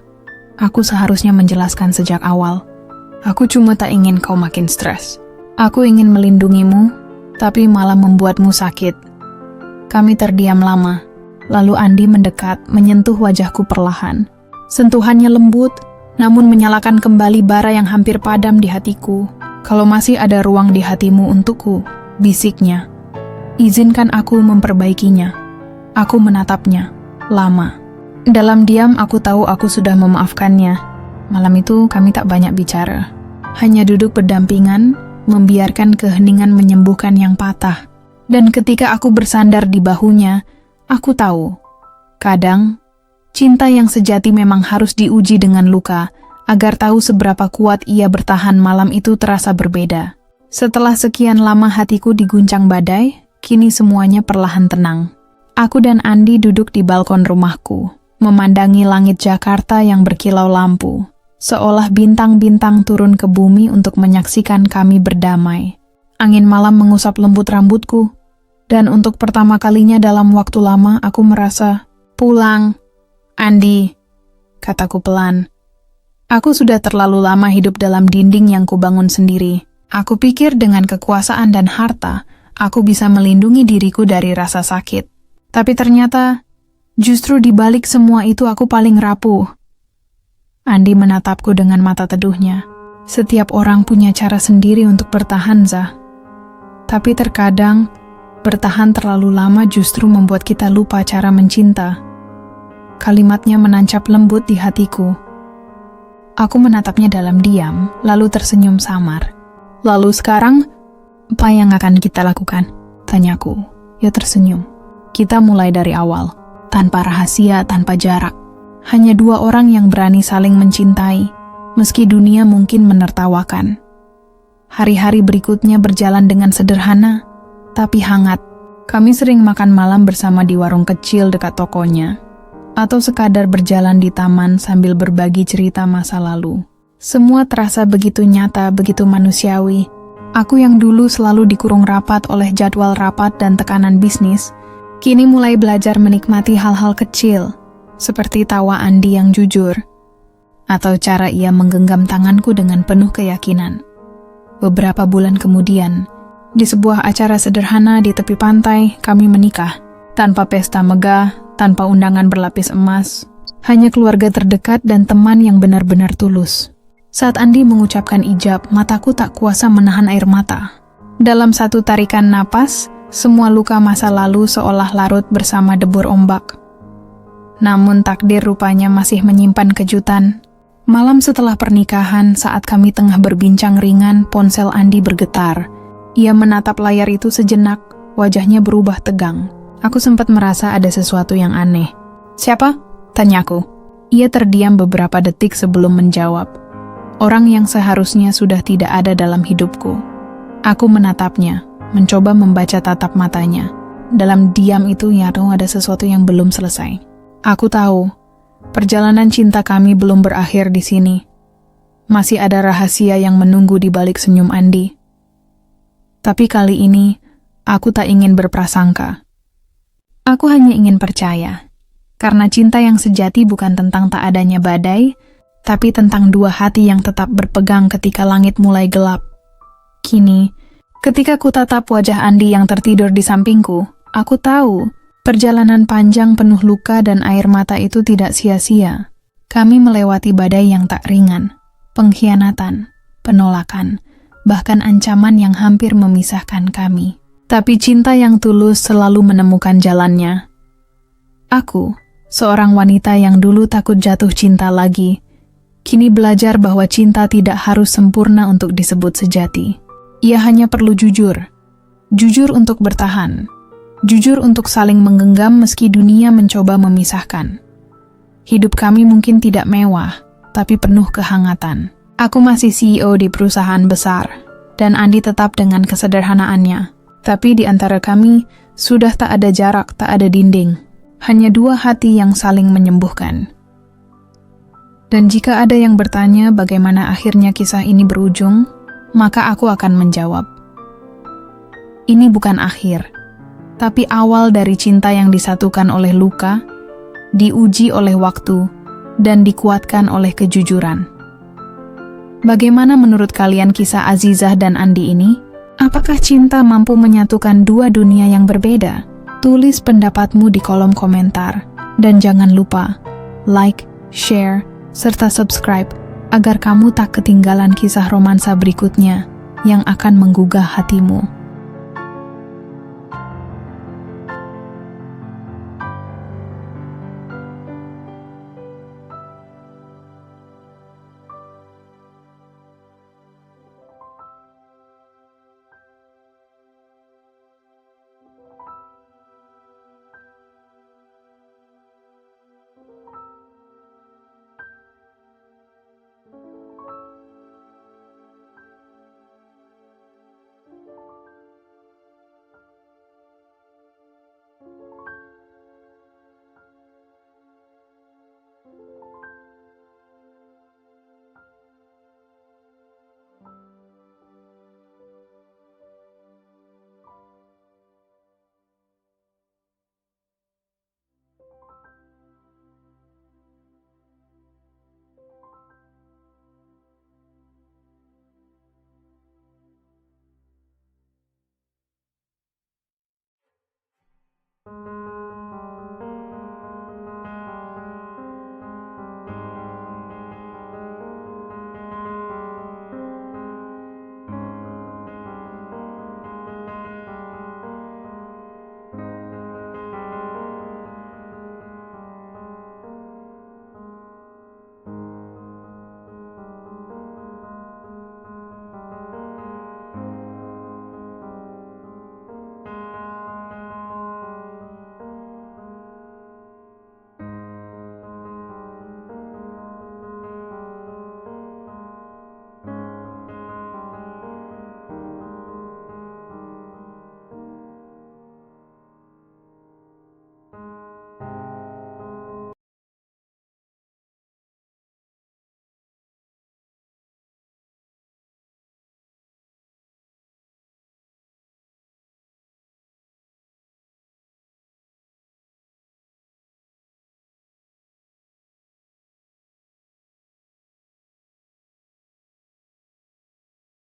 Aku seharusnya menjelaskan sejak awal. Aku cuma tak ingin kau makin stres. Aku ingin melindungimu, tapi malah membuatmu sakit. Kami terdiam lama, lalu Andi mendekat, menyentuh wajahku perlahan. Sentuhannya lembut, namun menyalakan kembali bara yang hampir padam di hatiku. Kalau masih ada ruang di hatimu untukku, bisiknya. Izinkan aku memperbaikinya. Aku menatapnya, lama. Dalam diam aku tahu aku sudah memaafkannya. Malam itu kami tak banyak bicara. Hanya duduk berdampingan, membiarkan keheningan menyembuhkan yang patah. Dan ketika aku bersandar di bahunya, aku tahu, kadang, cinta yang sejati memang harus diuji dengan luka, agar tahu seberapa kuat ia bertahan. Malam itu terasa berbeda. Setelah sekian lama hatiku diguncang badai, kini semuanya perlahan tenang. Aku dan Andi duduk di balkon rumahku, memandangi langit Jakarta yang berkilau lampu. Seolah bintang-bintang turun ke bumi untuk menyaksikan kami berdamai. Angin malam mengusap lembut rambutku, dan untuk pertama kalinya dalam waktu lama aku merasa pulang. Andi, kataku pelan. Aku sudah terlalu lama hidup dalam dinding yang kubangun sendiri. Aku pikir dengan kekuasaan dan harta, aku bisa melindungi diriku dari rasa sakit. Tapi ternyata, justru di balik semua itu aku paling rapuh. Andi menatapku dengan mata teduhnya. Setiap orang punya cara sendiri untuk bertahan, Zah. Tapi terkadang, bertahan terlalu lama justru membuat kita lupa cara mencinta. Kalimatnya menancap lembut di hatiku. Aku menatapnya dalam diam, lalu tersenyum samar. Lalu sekarang, apa yang akan kita lakukan? Tanyaku. Ia tersenyum. Kita mulai dari awal, tanpa rahasia, tanpa jarak. Hanya dua orang yang berani saling mencintai, meski dunia mungkin menertawakan. Hari-hari berikutnya berjalan dengan sederhana, tapi hangat. Kami sering makan malam bersama di warung kecil dekat tokonya, atau sekadar berjalan di taman sambil berbagi cerita masa lalu. Semua terasa begitu nyata, begitu manusiawi. Aku yang dulu selalu dikurung rapat oleh jadwal rapat dan tekanan bisnis, kini mulai belajar menikmati hal-hal kecil, seperti tawa Andi yang jujur, atau cara ia menggenggam tanganku dengan penuh keyakinan. Beberapa bulan kemudian, di sebuah acara sederhana di tepi pantai, kami menikah. Tanpa pesta megah, tanpa undangan berlapis emas, hanya keluarga terdekat dan teman yang benar-benar tulus. Saat Andi mengucapkan ijab, mataku tak kuasa menahan air mata. Dalam satu tarikan napas, semua luka masa lalu seolah larut bersama debur ombak. Namun takdir rupanya masih menyimpan kejutan. Malam setelah pernikahan, saat kami tengah berbincang ringan, ponsel Andi bergetar. Ia menatap layar itu sejenak, wajahnya berubah tegang. Aku sempat merasa ada sesuatu yang aneh. "Siapa?" tanyaku. Ia terdiam beberapa detik sebelum menjawab. Orang yang seharusnya sudah tidak ada dalam hidupku. Aku menatapnya, mencoba membaca tatap matanya. Dalam diam itu ada sesuatu yang belum selesai. Aku tahu, perjalanan cinta kami belum berakhir di sini. Masih ada rahasia yang menunggu di balik senyum Andi. Tapi kali ini, aku tak ingin berprasangka. Aku hanya ingin percaya. Karena cinta yang sejati bukan tentang tak adanya badai, tapi tentang dua hati yang tetap berpegang ketika langit mulai gelap. Kini, ketika ku tatap wajah Andi yang tertidur di sampingku, aku tahu perjalanan panjang penuh luka dan air mata itu tidak sia-sia. Kami melewati badai yang tak ringan, pengkhianatan, penolakan, bahkan ancaman yang hampir memisahkan kami. Tapi cinta yang tulus selalu menemukan jalannya. Aku, seorang wanita yang dulu takut jatuh cinta lagi, kini belajar bahwa cinta tidak harus sempurna untuk disebut sejati. Ia hanya perlu jujur. Jujur untuk bertahan. Jujur untuk saling menggenggam meski dunia mencoba memisahkan. Hidup kami mungkin tidak mewah, tapi penuh kehangatan. Aku masih CEO di perusahaan besar, dan Andi tetap dengan kesederhanaannya. Tapi di antara kami, sudah tak ada jarak, tak ada dinding. Hanya dua hati yang saling menyembuhkan. Dan jika ada yang bertanya bagaimana akhirnya kisah ini berujung, maka aku akan menjawab. Ini bukan akhir, tapi awal dari cinta yang disatukan oleh luka, diuji oleh waktu, dan dikuatkan oleh kejujuran. Bagaimana menurut kalian kisah Azizah dan Andi ini? Apakah cinta mampu menyatukan dua dunia yang berbeda? Tulis pendapatmu di kolom komentar. Dan jangan lupa, like, share, serta subscribe agar kamu tak ketinggalan kisah romansa berikutnya yang akan menggugah hatimu.